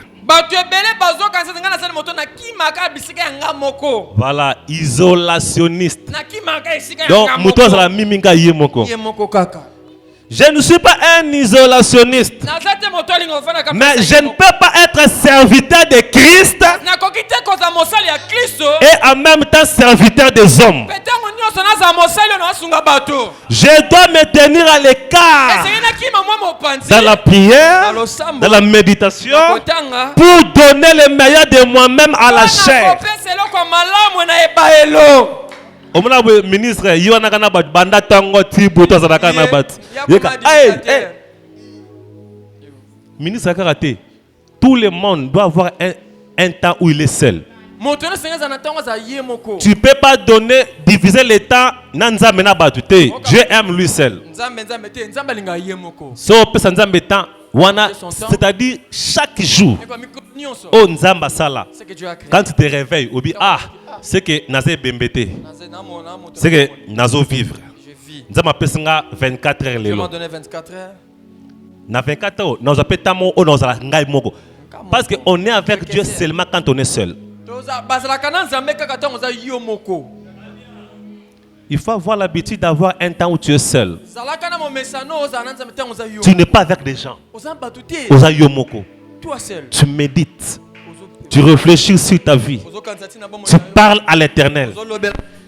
Voilà, isolationniste. Donc, je ne suis pas un isolationniste, mais je ne peux pas être serviteur de Christ et en même temps serviteur des hommes. Je dois me tenir à l'écart dans la prière, dans la méditation, pour donner le meilleur de moi-même à la chair. Au moment où le ministre banda tango tibuto zadaka na bat. Ministre a karaté. Tout le monde doit avoir un temps où il est seul. Tu peux pas donner, diviser le temps. Dieu aime lui seul. C'est-à-dire chaque jour. Oh Nzamba Sala. Quand tu te réveilles, oublie c'est que Nazé Bembete. C'est que Nazo vivre. Nzamba Pesenga 24 heures lelo. Na 24 heures, nous appelons au nos ngai moko. Parce qu'on est avec Dieu seulement quand on est seul. Il faut avoir l'habitude d'avoir un temps où tu es seul. Tu n'es pas avec des gens. Tu médites. Tu réfléchis sur ta vie. Tu parles à l'Éternel.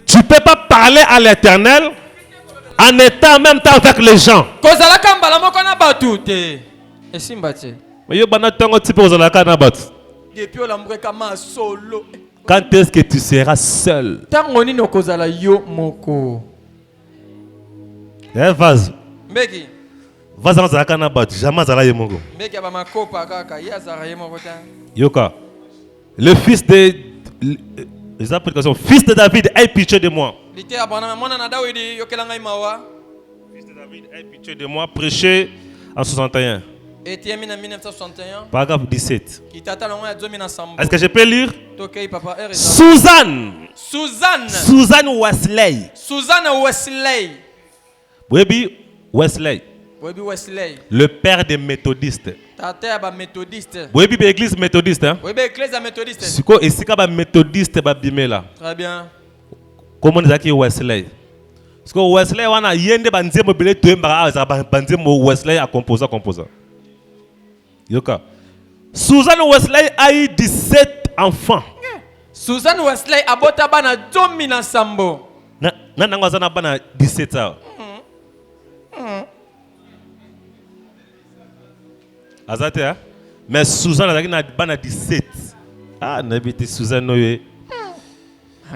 Tu ne peux pas parler à l'Éternel en étant en même temps avec les gens. Quand est-ce que tu seras seul? Vas-y. Yoka. Le fils de fils de David, aie pitié de moi. Fils de David, aie pitié de moi. Prêché en 61. Paragraphe 17. Est-ce que je peux lire? Suzanne Wesley. Wesley. Le père des méthodistes. Oui, l'église méthodiste. C'est quoi? Et c'est quoi méthodiste? Très bien. Comment on dit Wesley? Parce que Wesley, on a yende banze mobile tout banze Wesley a composé. Yoka. Suzanne Wesley a eu 17 enfants. Suzanne Wesley a bota bana domina sambo. Na ngazana bana 17 ans. Azate hein? Mais Suzanne a bana 17. Ah, n'habite Suzanne noye.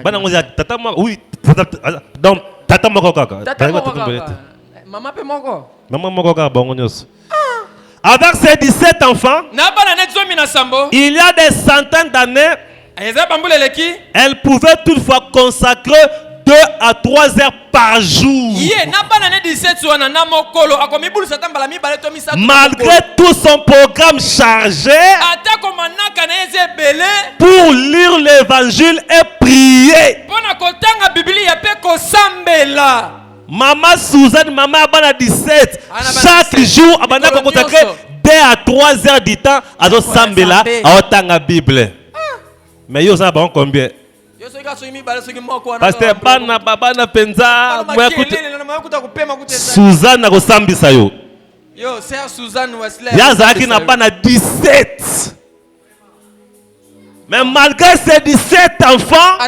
Bana ngoza tata oui, donc tata moko kaka. Maman pe moko. Maman moko kaka bango nyos. Avec ses 17 enfants, il y a des centaines d'années, elle pouvait toutefois consacrer 2 à 3 heures par jour. Malgré tout son programme chargé, pour lire l'évangile et prier. Maman Suzanne, maman Abana 17. Chaque jour, Abana a consacré 2 à 3 heures du temps à Sambela, à Otanga Bible. Mais yo ça bon combien? Pasteur bana bana penza Suzanne ko sambisa yo. Yo, sœur Suzanne Wesley. Yazaki na bana 17. Mais malgré ces 17 enfants,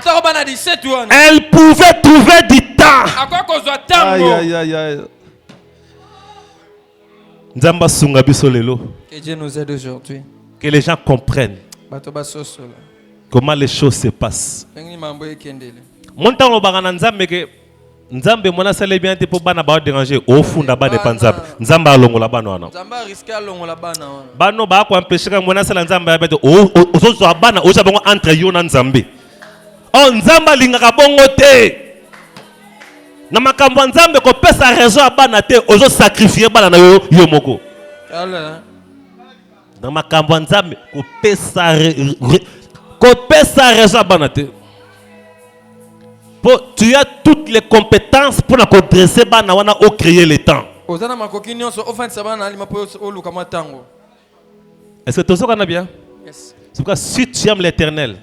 elle pouvait trouver du temps. Aïe, aïe, aïe. Nzamba sunga biso lelo. Que Dieu nous aide aujourd'hui. Que les gens comprennent comment les choses se passent. Mon temps au bagana nzambe ke nzambe mona sale bien te po bana ba déranger au funda ba de panzambe. Nzamba alongola bana wana. Nzamba risque alongola bana wana. Bano ba ko empêcher ka mona sale nzambe ya bete o so bana o sabongo entre yo na nzambe. Oh nzamba lingaka bongo te. Na makambo nzambe ko pesa raison ya bana te ozo sacrifier bana na yo moko. Allah. Na makambo nzambe ko pesa raison ya bana te. Tu as toutes les compétences pour dresser bana wana ou créer le temps. Est-ce que tu as bien? Yes. C'est pourquoi si tu aimes l'Éternel,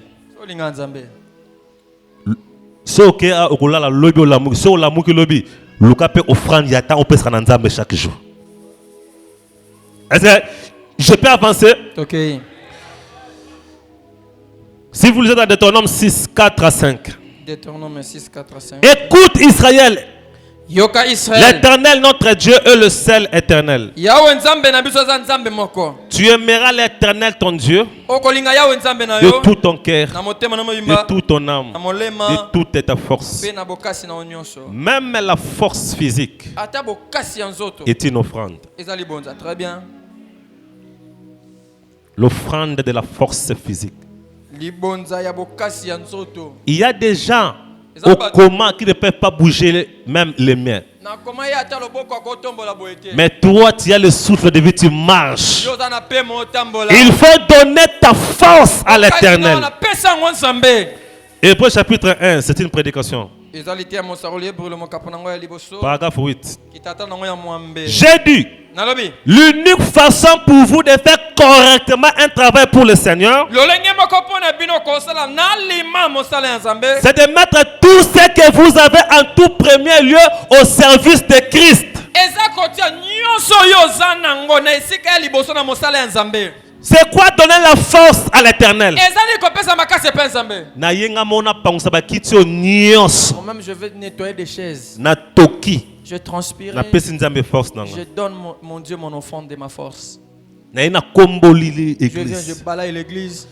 ce qui est au la lobby ou la mouki, ce la mouki lobby, le capé offrande yata on peut se rendre chaque jour. Est-ce que je peux avancer? Ok. Si vous lisez dans Deutéronome 6, 4 à 5. Deutéronome 6, 4 à 5. Écoute Israël. Yoka Israël. L'Éternel notre Dieu est le seul éternel. Tu aimeras l'Éternel ton Dieu de tout ton cœur, de toute ton âme, de toute ta force. Même la force physique est une offrande. Très bien. L'offrande de la force physique. Il y a des gens au coma qui ne peuvent pas bouger même les mains. Mais toi, tu as le souffle de vie, tu marches. Il faut donner ta force à l'Éternel. Hébreux chapitre 1, c'est une prédication. Paragraphe 8. J'ai dit, l'unique façon pour vous de faire correctement un travail pour le Seigneur, c'est de mettre tout ce que vous avez en tout premier lieu au service de Christ. C'est quoi donner la force à l'Éternel? Moi-même, je vais nettoyer des chaises. Je transpire. Je donne mon Dieu mon offrande de ma force. Je viens, je balaye l'église.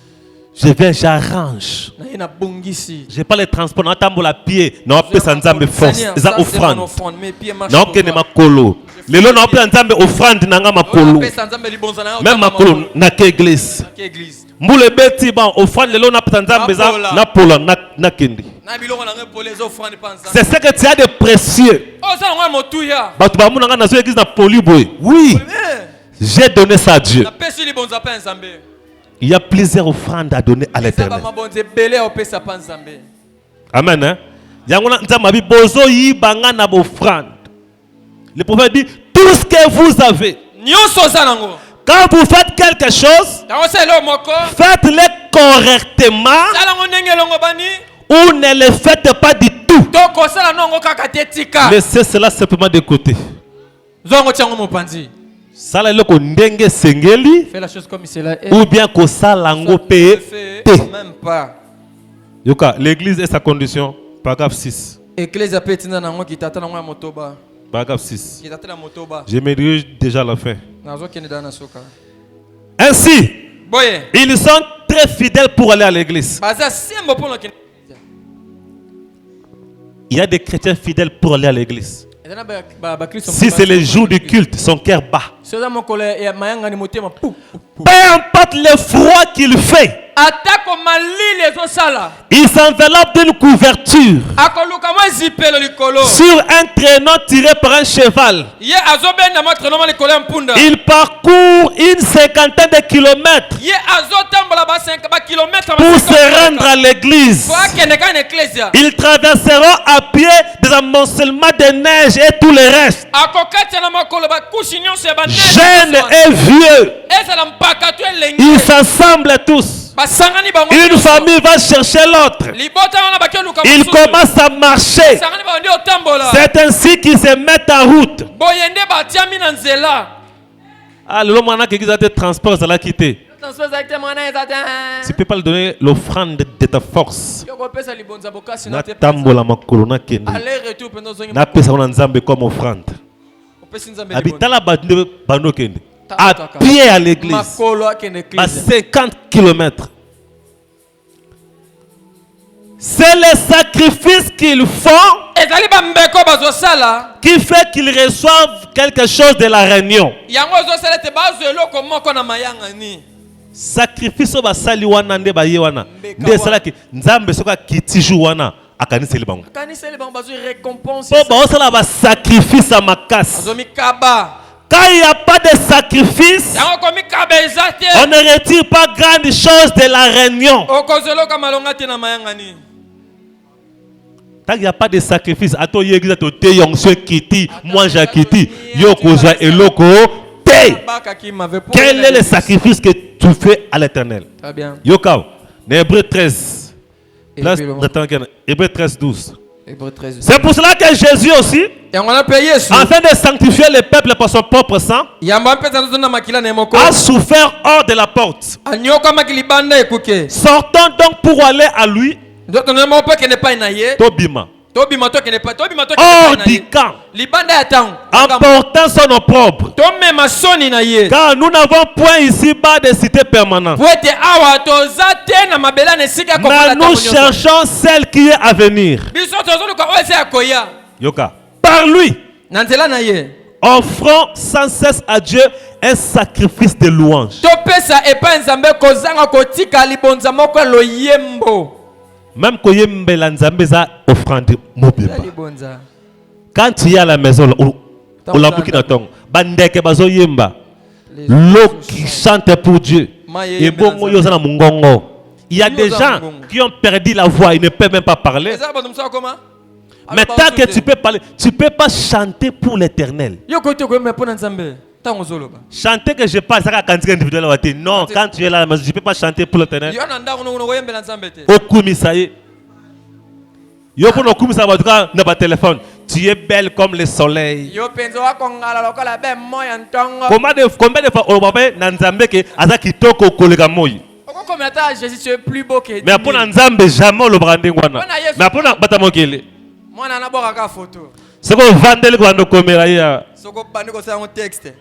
Je viens, j'arrange. Je n'ai pas les transports. Non, la pied. Non, pas sans nzambe force. Ça offrande. Non, que ne ma colo. Les lois n'ont pas nzambe offrande nanga ma colo. Même ma colo na église. Moule beti ban offrande les lois n'a pas nzambe za na polo na kendi. C'est ce que tu as de précieux. Batu ba munanga na zo église na poliboy. Oui. J'ai donné ça à Dieu. Il y a plusieurs offrandes à donner à l'Éternel. Amen. Hein? Le prophète dit, tout ce que vous avez, quand vous faites quelque chose, faites-le correctement ou ne le faites pas du tout. Laissez cela simplement de côté. Fais la chose comme cela est. Ou bien que ça lango paye même pas. Yoka, l'église est sa condition. Paragraphe 6. Paragraphe 6. Je me dirige déjà à la fin. Ainsi, ils sont très fidèles pour aller à l'église. Il y a des chrétiens fidèles pour aller à l'église. Si c'est le jour du culte, son cœur bat. Peu importe le froid qu'il fait, il s'enveloppe d'une couverture sur un traîneau tiré par un cheval. Il parcourt une cinquantaine de kilomètres pour se rendre à l'église. Ils traverseront à pied des amoncellements de neige et tout le reste. Jeunes et vieux, ils s'assemblent tous. Une famille va chercher l'autre. Ils commencent à marcher. C'est ainsi qu'ils se mettent en route. Ah, le moment qui a des transports, ça l'a quitté. Tu ne peux pas lui donner l'offrande de ta force. Comme offrande. À pied à l'église. À 50 km. C'est le sacrifice qu'ils font qui fait qu'ils reçoivent quelque chose de la réunion. Sacrifice ba sali wana nde ba ye wana nde sala ki nzambe soka kitiju wana akanisa libango récompense ba osala ba sacrifice à makasi quand il n'y a pas de sacrifice on ne retire pas grande chose de la réunion. Tant qu'il n'y a pas de sacrifice ato yegisa to te yongso kiti moi j'ai kiti yo kozwa eloko. Quel est le sacrifice que tu fais à l'Éternel? Très bien. Yoka, Hébreux 13. Hébreux 13, 12. C'est pour cela que Jésus aussi, afin de sanctifier le peuple par son propre sang, a souffert hors de la porte. Sortons donc pour aller à lui. Tobima. Oh, du camp. Emportant son opprobre. Car nous n'avons point ici-bas de cité permanente. Mais nous cherchons celle qui est à venir. Yoka. Par lui, offrons sans cesse à Dieu un sacrifice de louange. Même quand il y a une offrande mobile. Quand tu es à la maison, l'eau qui chante pour Dieu. Il y a des gens qui ont perdu la voix, ils ne peuvent même pas parler. Mais tant que tu peux parler, tu ne peux pas chanter pour l'Éternel. Chanter que je parle, ça quand individuel. Non, quand tu es là, je ne peux pas chanter pour l'Éternel. Téléphone. Tu es belle comme le soleil. Combien de fois on va faire Nanzambe que Azaki toko kolega moyi. Mais pour Nanzambe jamais le branding. Mais pour Batamokele. Moi na boka photo. C'est qu'on vandel ko ando komera ya. Soko bandiko ça un texte.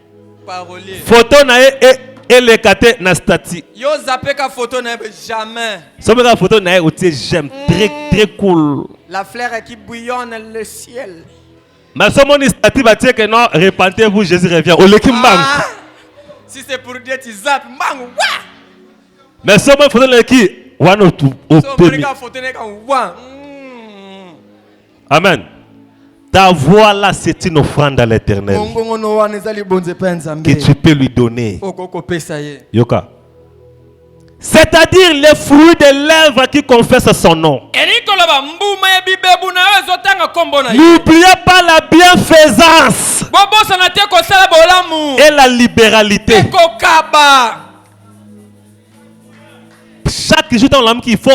Parolier. Photo na et le kate na stati. Yo zappe ka photo na jamais. Somme ka photo na otie j'aime très cool. La fleur qui bouillonne le ciel. Mais somme ni stati ba tie que non repentez-vous Jésus revient. O leki mbang. Si c'est pour Dieu tu zappes mbang. Mais somme photo leki wana au somme ka photo na ka wa. Amen. Ta voix là, c'est une offrande à l'Éternel que tu peux lui donner. Yoka. C'est-à-dire les fruits des lèvres qui confessent son nom. N'oubliez pas la bienfaisance et la libéralité. Chaque jour dans l'âme qu'il faut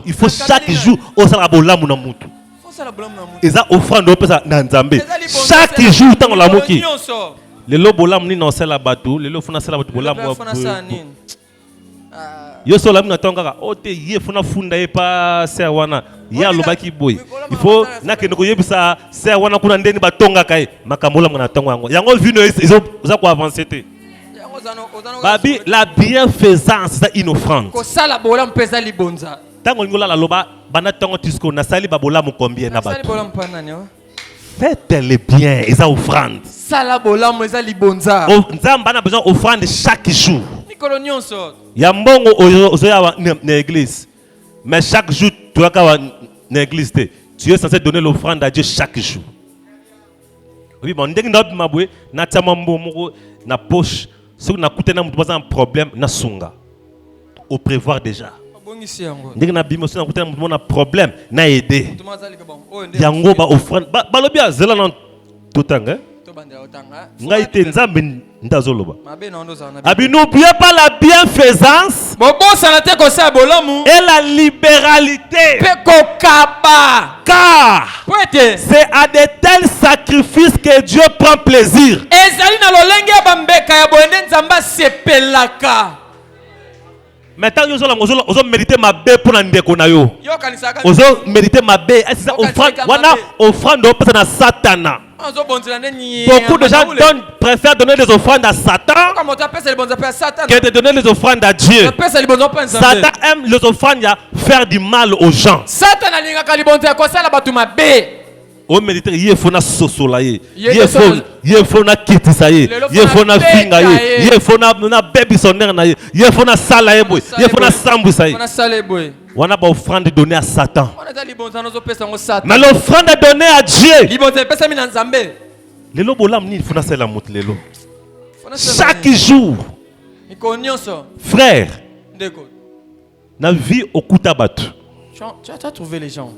il faut chaque jour au salabolam na mutu. Eza offrande au pesa na nzambe. Chaque jour dans l'amour qui le lobolam ni non c'est la bateau, le lofuna c'est la bateau bolam. Yo so lam na tonga o te ye funa funda e pa serwana ya lobaki boy. Il faut na ke ndoko yebisa serwana kuna ndeni batonga kai makambola mona tonga yango. Yango vino ils ont za ko avancer te. Babi, la bienfaisance, c'est une offrande. Tant qu'on la loba, banatongo tisko na sali babola mu combien na bato. Faites les biens, ils ont offrande. Nzamba na besoin offrande chaque jour. Yambongo ozoya na église. Mais chaque jour tu vas na église, tu es censé donner l'offrande à Dieu chaque jour. Oui, bon, ndenge na mabwe na tamambo moko na poche. Si on a un problème, na sunga. Au prévoir déjà. Dès qu'on a un problème, na aider. Yango ba offrande. Ba lobia zela non tout temps. Nga ite nzambe N'oubliez pas la bienfaisance et la libéralité. Car c'est à de tels sacrifices que Dieu prend plaisir. Maintenant, vous méritez ma baie pour ndeko na yo. Vous méritez ma baie. C'est ça offrande à Satan. Beaucoup de gens préfèrent donner des offrandes à Satan que de donner les offrandes à Dieu. Satan aime les offrandes à faire du mal aux gens. O méritez il faut na sosola il faut na kitisa il faut na finga il faut na baby sonner na il faut na sala boy il faut na sambusa on a pas offrande donnée à Satan mais l'offrande donnée à Dieu le lobolam ni il faut na sala mot lelo chaque jour frère na vie okutabatu tu as trouvé les gens.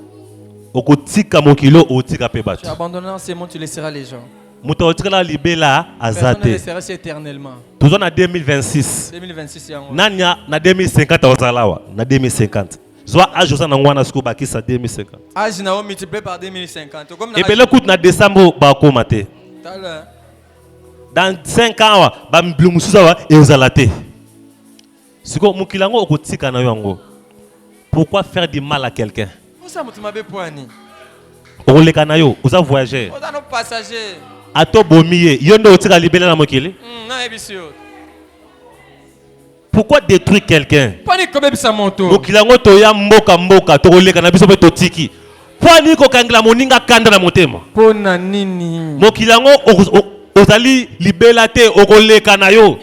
Tu as abandonné ces mots, tu laisseras les gens. Personne ne laissera éternellement. Nous sommes en 2026. 2026 en 2050 na 2050. Soit âge osa na ngwana siko bakisa 2050. Âge na multiplié par 2050. Et bien écoute na décembre ba komate. Dans 5 ans ba mblumusuza wa ezalate. Siko mukilango okotika na yango. Pourquoi faire du mal à quelqu'un? On les canayo, vous avez voyagé. Ato bomiye, yondo otika libélé na mokili. Pourquoi détruire quelqu'un? Mokilango toya mboka to le kana biso pe totiki. Poni ko kangla moninga kanda na motema. Pona nini? Mokilango ozali libelate okoleka na yo.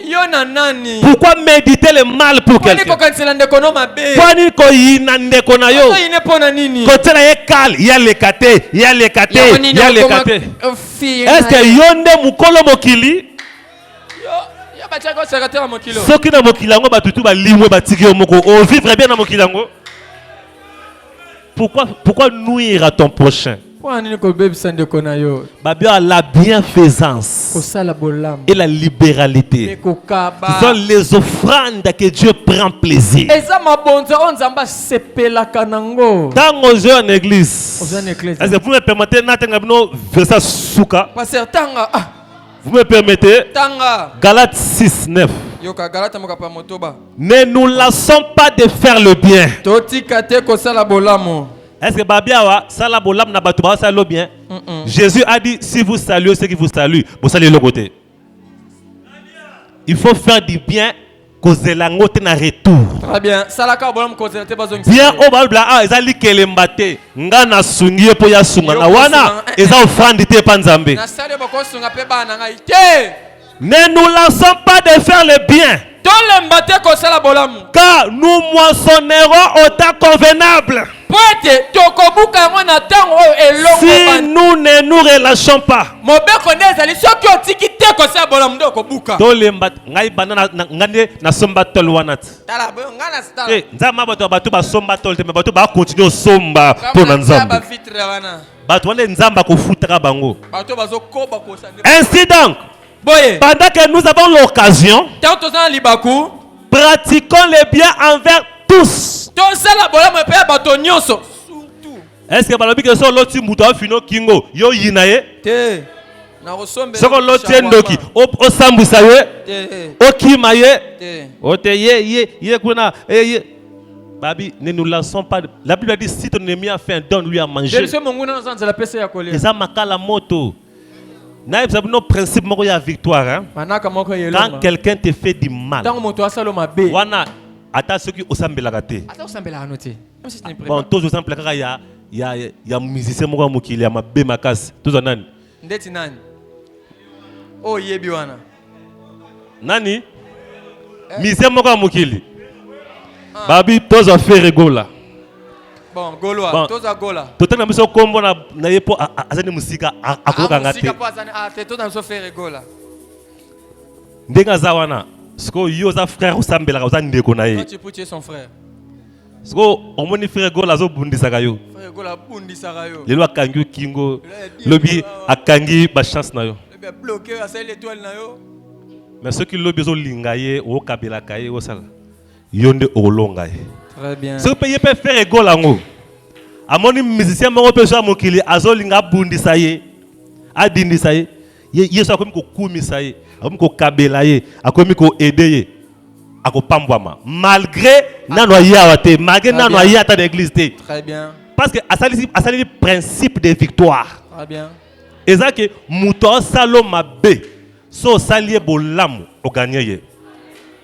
Pourquoi méditer le mal pour quelqu'un? Poni ko yina ndeko na yo. Ko tela ye kal ya lekate. Est-ce que yonde mukolo mokili? Soki na mokilango batutu ba limwe batiki yo moko o vivre bien na mokilango. Pourquoi nuire à ton prochain? La bienfaisance et la libéralité, ce sont les offrandes que Dieu prend plaisir. Dans aux yeux en église, est-ce que vous me permettez vous me permettez Galates 6, 9. Ne nous lassons pas de faire le bien. Est-ce que Babia sala bolam na batuba sala bien? Jésus a dit si vous saluez ceux qui vous saluent, vous saluez le côté. Il faut faire du bien causer la ngote na retour. Très bien. Salaka bolam causer te bazong. Bien au babla ezali kelembate ngana sungie po ya sunga na wana eza offrande te panzambe. Na sale bako sunga pe bana ngai te. Ne nous lassons pas de faire le bien. Car nous moissonnerons au temps convenable. Si nous ne nous relâchons pas. Ainsi donc, pendant que nous avons l'occasion, pratiquons le bien envers tous. Est-ce que balobi que so loti muto afino kingo yo yinaye? Te. Na rosombe. Soko loti ndoki o sambusa ye. Te. O kimaye. Te. O te ye kuna Babi, ne nous lassons pas. La Bible dit si ton ennemi a fait un don, lui a mangé. Et ça marque la moto. Na nos principes moko ya victoire quand quelqu'un te fait du mal. Wana ata soki osambela te. Ata osambela noté. Bon, tous exemple kaka ya musicien moko mokili ya mabe makasi. Tous nani? Ndeti nani? Oh yebi wana. Nani? Musicien moko mokili. Babi tous a fait rigola. Bon, Gaulois, tous à Gola. Tout le monde a combo na yepo azani musika akoka ngate. Musika po azani tout dans so faire Gola. Ndenga zawana. Sko yo za frère osambela ozani ndeko na ye. Quand tu peux son frère. Sko omoni frère Gola zo bundisa kayo. Frère Gola bundisa kayo. Lelo akangi kingo lobi akangi ba chance na yo. Le bloqué à celle étoile na yo. Mais ceux qui l'ont besoin lingaye ou kabila kaye ou ça, yonde olongaye. Très bien. Ce pays peut faire égal en haut. À mon musicien, mon pêcheur, mon kili, azolinga bundi saye, adindi saye, yé soit comme ko kumi saye, comme ko kabelaye, comme ko aider, à ko pambwama. Malgré nanoya awate, malgré nanoya ata d'église. Très bien. Parce que à ça le principe de victoire. Très bien. Et ça que muto saloma be, so salier bolamu o gagner.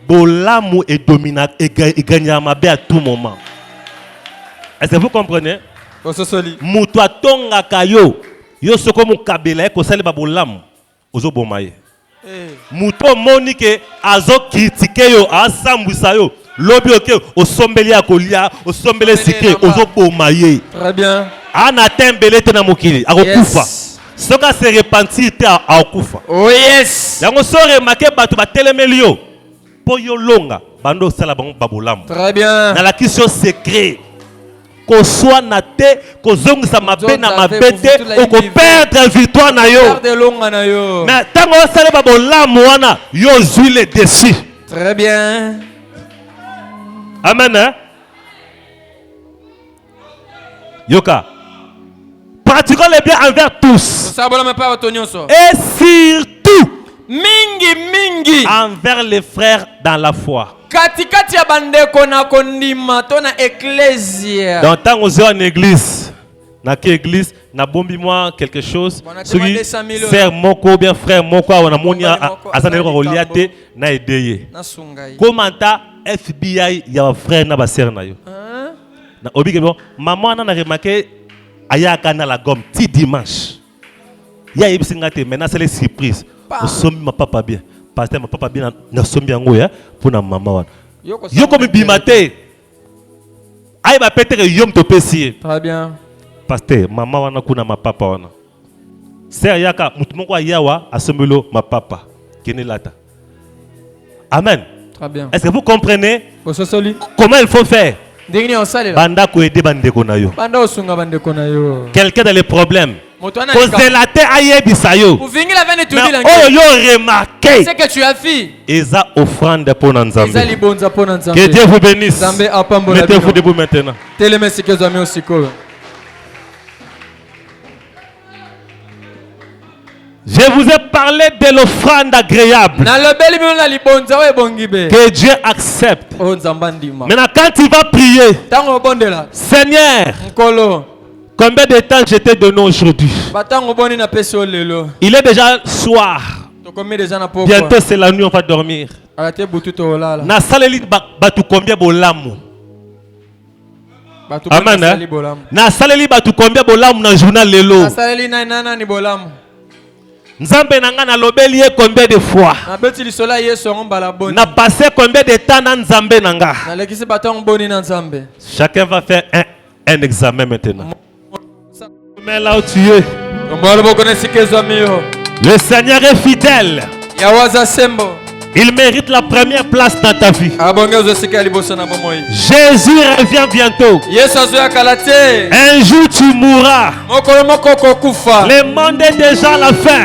Bolamu est dominant et gagne ma be à tout moment. Est-ce que vous comprenez? Muto atonga kayo, yo soko mu kabela ko sali ba bolamu, ozo bomaye. Muto monike azo critiquer yo, asambwisa yo. Lobi oke o sombeli akolia, o sombeli sike, ozo bomaye. Très bien. Ana tembele te na mokili, akokufa. Soka se repentir te akokufa. Oh yes. Yango so remarqué batu ba telemeli yo. Po yo longa, bando sala bango babolamu. Très bien. Na la question secret. Ko soit na te, ko zongisa mabe na mabete, o ko perdre victoire na yo. Perdre longa na yo. Mais tango sala babolamu wana, yo zui le dessus. Très bien. Amen. Hein? Yoka. Pratiquons le bien envers tous. Et surtout mingi envers les frères dans la foi. Katikati ya bandeko na kondima to na ecclesia. Dans temps où en église, na ke église na bombi moi quelque chose. Celui frère moko bien frère moko wana monia azana ko liate na edeye. Comment ta FBI ya frère na ba sœur na yo. Na obi ke bon maman na remarqué aya kana la gomme ti dimanche. Ya yebsinga te maintenant c'est les surprises. Au sommet ma papa bien. Pasteur ma papa bien na sombi yango ya pour na maman wana. Yo comme bimate. Ay ba peut-être yom to pesi. Très bien. Pasteur maman wana kuna ma papa wana. Sœur yaka mutu moko yawa asombelo ma papa. Kene lata. Amen. Très bien. Est-ce que vous comprenez comment il faut faire? Banda ko aider bandeko na yo. Banda osunga bandeko na yo. Quelqu'un dans les problèmes. Kozelaté ayebisa yo. Mais yo remarqué. C'est que tu as fait. Eza offrande pour Nzambe. Eza libonza pour Nzambe. Que Dieu vous bénisse. Mettez-vous debout maintenant. Je vous ai parlé de l'offrande agréable que Dieu accepte. Maintenant, quand tu vas prier, Seigneur, combien de temps je t'ai donné aujourd'hui? Il est déjà soir. Bientôt c'est la nuit, on va dormir. Na saleli batu combien bolamu? Amen. Na saleli batu combien bolamu na journal lelo? Nzambe nanga na lobeli combien de fois? Na passé combien de temps na Nzambe nanga? Chacun va faire un examen maintenant. Mais là où tu es, le Seigneur est fidèle. Il mérite la première place dans ta vie. Jésus revient bientôt. Un jour tu mourras. Le monde est déjà à la fin.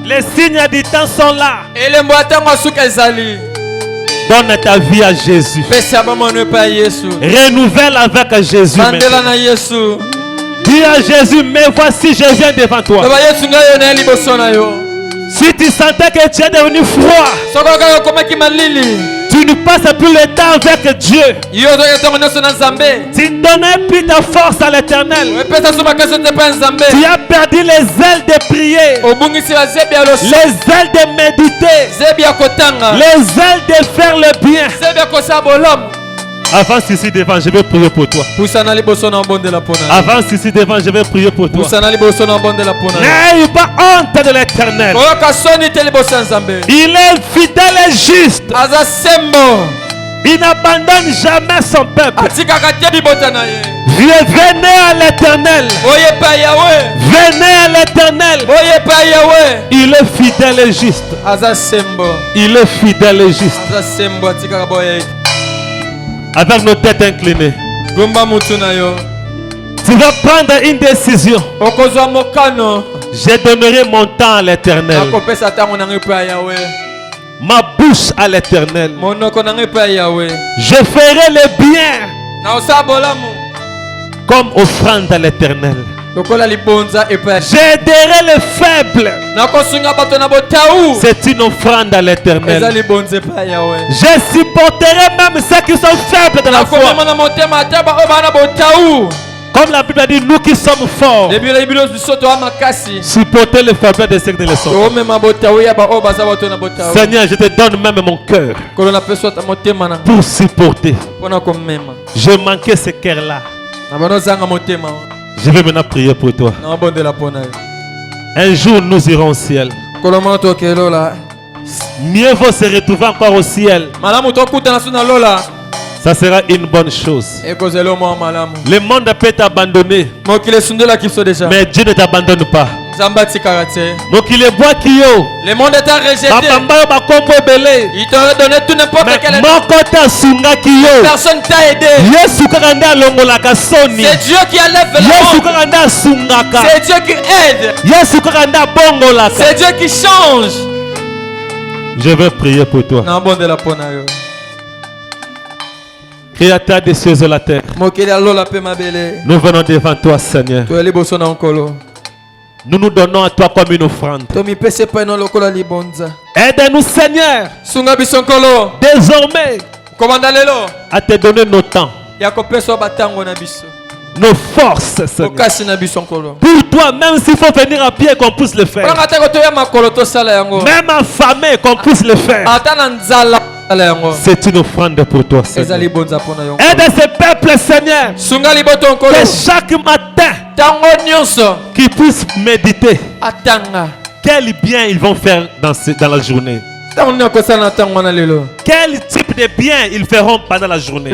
Les signes du temps sont là. Donne ta vie à Jésus. Renouvelle avec Jésus. Dis à Jésus, mais voici je viens devant toi. Si tu sentais que tu es devenu froid, tu ne passes plus le temps avec Dieu. Tu ne donnais plus ta force à l'Éternel. Tu as perdu les ailes de prier, les ailes de méditer, les ailes de faire le bien. Avance ici devant, je vais prier pour toi. Avance ici devant, je vais prier pour toi. N'aie pas honte de l'Éternel. Il est fidèle et juste. Il n'abandonne jamais son peuple. Venez à l'Éternel. Venez à l'Éternel. Il est fidèle et juste. Il est fidèle et juste. Avec nos têtes inclinées. Tu vas prendre une décision. Je donnerai mon temps à l'Éternel. Ma bouche à l'Éternel. Je ferai le bien comme offrande à l'Éternel. J'aiderai les faibles. C'est une offrande à l'Éternel. Je supporterai même ceux qui sont faibles dans la foi. Comme la Bible a dit, nous qui sommes forts, supporter les faiblesses de ceux qui ne le sont pas. Seigneur, je te donne même mon cœur pour supporter. Je manquais ce cœur-là. Je vais maintenant prier pour toi. Un jour, nous irons au ciel. Mieux vaut se retrouver encore au ciel. Ça sera une bonne chose. Le monde peut t'abandonner, mais Dieu ne t'abandonne pas. Donc il est bois qui yo. Le monde t'a rejeté. Il t'a donné tout n'importe quel. Personne t'a aidé. C'est Dieu qui enlève le monde. C'est Dieu qui aide. C'est Dieu qui change. Je vais prier pour toi. Créateur des cieux et de la terre, nous venons devant toi, Seigneur. Nous nous donnons à toi comme une offrande. Aide-nous, Seigneur, désormais à te donner nos temps, nos forces, Seigneur. Pour toi, même s'il faut venir à pied, qu'on puisse le faire. Même affamé, qu'on puisse le faire. C'est une offrande pour toi, Seigneur. Aide ce peuple, Seigneur, que chaque matin, qu'ils puissent méditer quel bien ils vont faire dans la journée. Quel type de bien ils feront pendant la journée.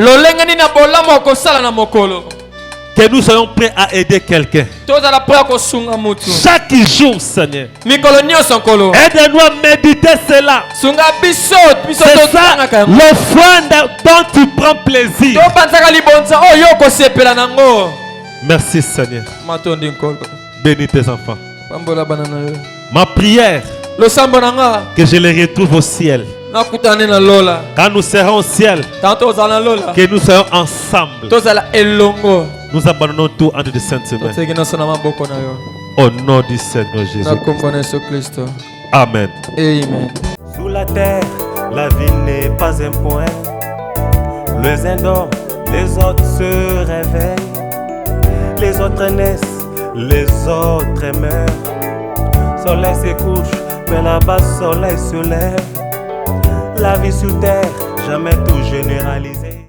Que nous soyons prêts à aider quelqu'un. Chaque jour, Seigneur. Aide-nous à méditer cela. C'est ça l'offrande dont tu prends plaisir. Merci, Seigneur. Bénis tes enfants. Ma prière, que je les retrouve au ciel. Quand nous serons au ciel, que nous soyons ensemble. Nous abandonnons tout entre de saintes mains. Au nom du Seigneur Jésus. Amen. Amen. Sous la terre, la vie n'est pas un point. Les uns dorment, les autres se réveillent. Les autres naissent, les autres meurent. Soleil se couche, mais là-bas soleil se lève. La vie sous terre, jamais tout généralisé.